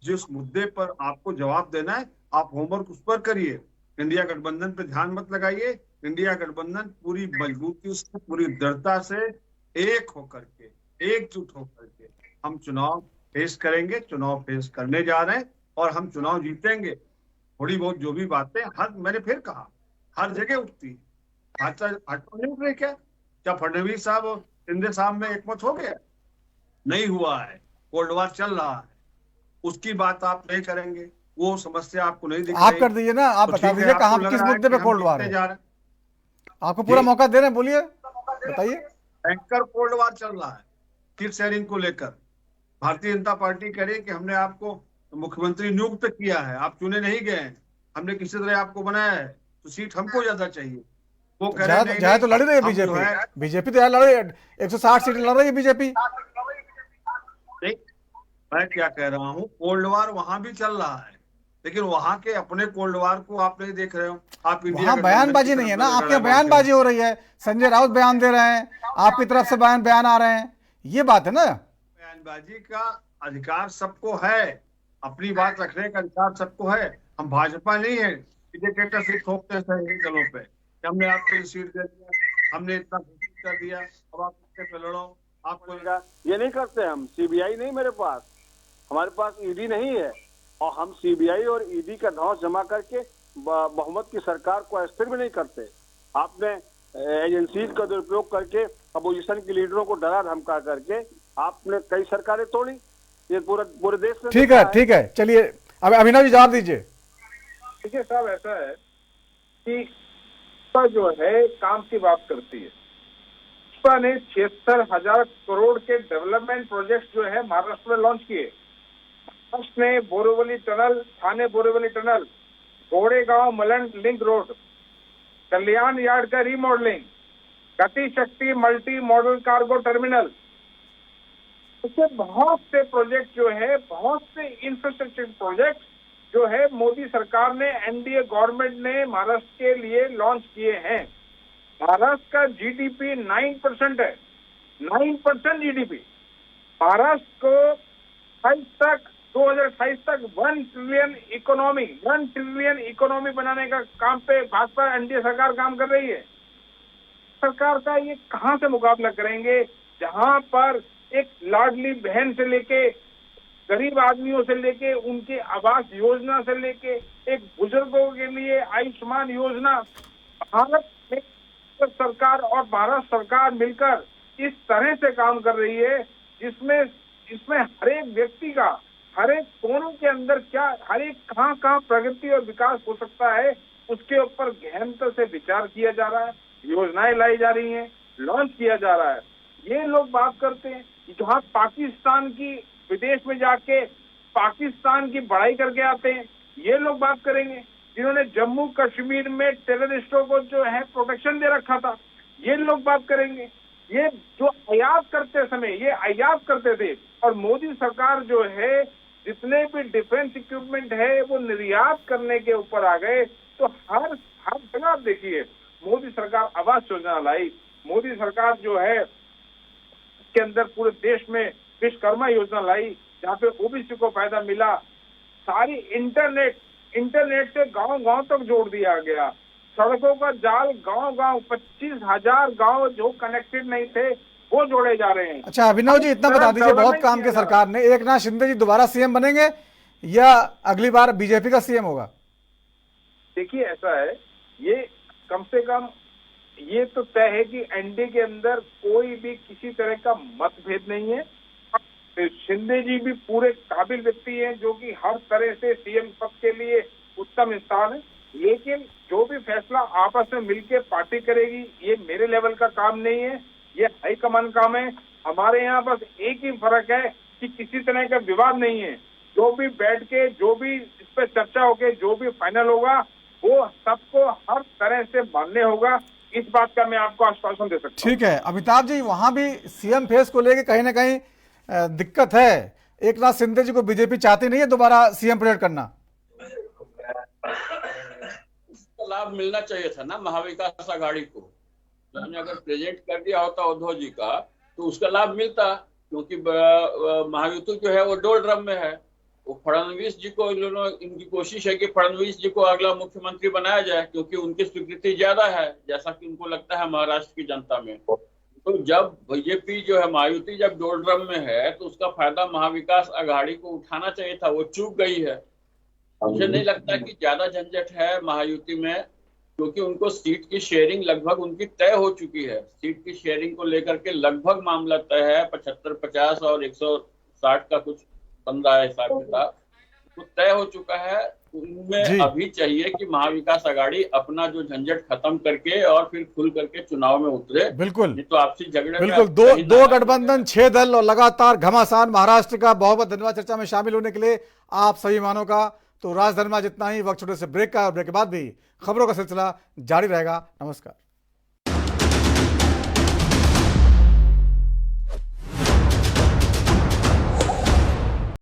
जिस मुद्दे पर आपको जवाब देना है, आप होमवर्क उस पर करिए। इंडिया गठबंधन पे ध्यान मत लगाइए। इंडिया गठबंधन पूरी मजबूती से, पूरी दृढ़ता से एक होकर के, एकजुट होकर के हम चुनाव फेस करेंगे, चुनाव फेस करने जा रहे हैं और हम चुनाव जीतेंगे। थोड़ी बहुत जो भी बातें मैंने फिर कहा, हर जगह उठती है। भाजपा नहीं उठ रही क्या फडणवीस साहब और शिंदे साहब में एकमत हो गया? नहीं हुआ है, कोल्ड वार चल रहा है, उसकी बात आप नहीं करेंगे, वो समस्या आपको नहीं दिख रही। आप कर दीजिए ना, आप बता दीजिए कहाँ किस मुद्दे पे कोल्ड वार है। आपको पूरा मौका दे रहे हैं, बोलिए, बताइए। भयंकर कोल्ड वार चल रहा है सीट शेयरिंग को लेकर। भारतीय जनता पार्टी कह रही है कि हमने आपको मुख्यमंत्री नियुक्त किया है, आप चुने नहीं गए हैं, हमने किसी तरह आपको बनाया है, तो सीट हमको ज्यादा चाहिए। वो कह रहे हैं तो लड़ रही है बीजेपी, बीजेपी तो यार लड़ रही है, 160 सीटें लड़ रही है बीजेपी। नहीं, मैं क्या कह रहा हूँ, कोल्ड वार वहां भी चल रहा है, लेकिन वहां के अपने कोल्ड वार को आप नहीं देख रहे हो। आप वहां बयानबाजी नहीं है ना, आपके बयानबाजी हो रही है, संजय राउत बयान दे रहे हैं, आपकी तरफ से बयान आ रहे हैं, ये बात है ना। बयानबाजी का अधिकार सबको है, अपनी बात रखने का अधिकार सबको है। हम भाजपा नहीं है कि डिक्टेटरशिप थोपते हैं दलों पे, हमने आपको सीट दे दिया, हमने इतना कर दिया, अब आप पे लड़ो, आपको ये नहीं करते। हम सीबीआई नहीं, मेरे पास, हमारे पास ईडी नहीं है, और हम सीबीआई और ईडी का धौंस जमा करके बहुमत की सरकार को अस्थिर भी नहीं करते। आपने एजेंसीज का दुरुपयोग करके, अपोजिशन के लीडरों को डरा धमका करके आपने कई सरकारें तोड़ी, ये पूरे देश में। ठीक है, चलिए अब अभिनव जी जवाब दीजिए। देखिए साहब, ऐसा है कि जो है काम की बात करती है, भाजपा ने 76,000 करोड़ के डेवलपमेंट प्रोजेक्ट जो है महाराष्ट्र में लॉन्च किए। महाराष्ट्र ने बोरीवली टनल, थाने बोरीवली टनल, गोड़ेगांव मलंड लिंक रोड, कल्याण यार्ड का रीमॉडलिंग, गति शक्ति मल्टी मॉडल कार्गो टर्मिनल, उससे बहुत से प्रोजेक्ट जो है, बहुत से इंफ्रास्ट्रक्चर प्रोजेक्ट जो है मोदी सरकार ने, एनडीए गवर्नमेंट ने महाराष्ट्र के लिए लॉन्च किए हैं। महाराष्ट्र का जीडीपी 9% है, 9% जीडीपी। महाराष्ट्र को 2028 तक 1 ट्रिलियन इकोनॉमी बनाने का काम पे भाजपा एनडीए सरकार काम कर रही है। सरकार का ये कहां से मुकाबला करेंगे, जहां पर एक लाडली बहन से लेके, गरीब आदमियों से लेके, उनके आवास योजना से लेके, एक बुजुर्गों के लिए आयुष्मान योजना, भारत में सरकार और भारत सरकार मिलकर इस तरह से काम कर रही है जिसमें हर एक व्यक्ति का, हर एक कोनों के अंदर क्या, हर एक कहाँ प्रगति और विकास हो सकता है, उसके ऊपर गहनता से विचार किया जा रहा है, योजनाएं लाई जा रही हैं, लॉन्च किया जा रहा है। ये लोग बात करते हैं जहाँ पाकिस्तान की, विदेश में जाके पाकिस्तान की बड़ाई करके आते हैं, ये लोग बात करेंगे। जिन्होंने जम्मू कश्मीर में टेररिस्टों को जो है प्रोटेक्शन दे रखा था, ये लोग बात करेंगे। ये जो आयात करते समय, ये आयात करते थे, और मोदी सरकार जो है जितने भी डिफेंस इक्विपमेंट है वो निर्यात करने के ऊपर आ गए। तो हर जगह आप देखिए, मोदी सरकार आवास योजना लाई, मोदी सरकार जो है के अंदर पूरे देश में विश्वकर्मा योजना लाई, जहाँ पे ओबीसी को फायदा मिला, सारी इंटरनेट इंटरनेट से गांव गांव तक जोड़ दिया गया, सड़कों का जाल गांव गांव 25,000 गांव जो कनेक्टेड नहीं थे वो जोड़े जा रहे हैं। अच्छा अभिनव जी, इतना बता दीजिए, बहुत काम किया सरकार ने, एकनाथ शिंदे जी दोबारा सीएम बनेंगे या अगली बार बीजेपी का सीएम होगा? देखिए ऐसा है, ये कम से कम ये तो तय है कि एनडीए के अंदर कोई भी किसी तरह का मतभेद नहीं है। शिंदे जी भी पूरे काबिल व्यक्ति हैं जो कि हर तरह से सीएम पद के लिए उत्तम इंसान है, लेकिन जो भी फैसला आपस में मिलकर पार्टी करेगी ये मेरे लेवल का काम नहीं है, ये हाईकमान काम है। हमारे यहाँ बस एक ही फर्क है कि किसी तरह का विवाद नहीं है, जो भी बैठ के जो भी इस पर चर्चा होके जो भी फाइनल होगा वो सबको हर तरह से मानने होगा, इस बात का मैं आपको आश्वासन दे सकता हूँ। ठीक है अमिताभ जी, वहां भी सीएम फेस को लेके कहीं ना कहीं दिक्कत है, एकनाथ शिंदे जी को बीजेपी चाहती नहीं है दोबारा सीएम परेड करना। उसका लाभ मिलना चाहिए था ना महाविकास आघाड़ी को, उन्होंने अगर प्रेजेंट कर दिया होता उद्धव जी का तो उसका लाभ मिलता, क्योंकि महायुति जो है वो डोलड्रम में है। वो फडणवीस जी को इनकी कोशिश है कि फडणवीस जी को अगला मुख्यमंत्री बनाया जाए, क्योंकि उनकी स्वीकृति ज्यादा है जैसा कि उनको लगता है महाराष्ट्र की जनता में। तो जब बीजेपी जो है महायुति जब डोलड्रम में है तो उसका फायदा महाविकास आघाड़ी को उठाना चाहिए था, वो चूक गई है। मुझे नहीं लगता कि ज्यादा झंझट है महायुति में, क्योंकि उनको सीट की शेयरिंग लगभग उनकी तय हो चुकी है। सीट की शेयरिंग को लेकर के लगभग मामला तय है, 75-50 और 160 का कुछ 15 हिसाब किताब तो तय हो चुका है। उनमें अभी चाहिए कि महाविकास आघाड़ी अपना जो झंझट खत्म करके और फिर खुल करके चुनाव में उतरे। बिल्कुल, नहीं तो आपसी झगड़े बिल्कुल। दो गठबंधन, 6 दल और लगातार घमासान महाराष्ट्र का। बहुत बहुत धन्यवाद चर्चा में शामिल होने के लिए आप सभी मानों का। तो राजधर्म में जितना ही वक्त, छोटे से ब्रेक का, और ब्रेक के बाद भी खबरों का सिलसिला जारी रहेगा। नमस्कार।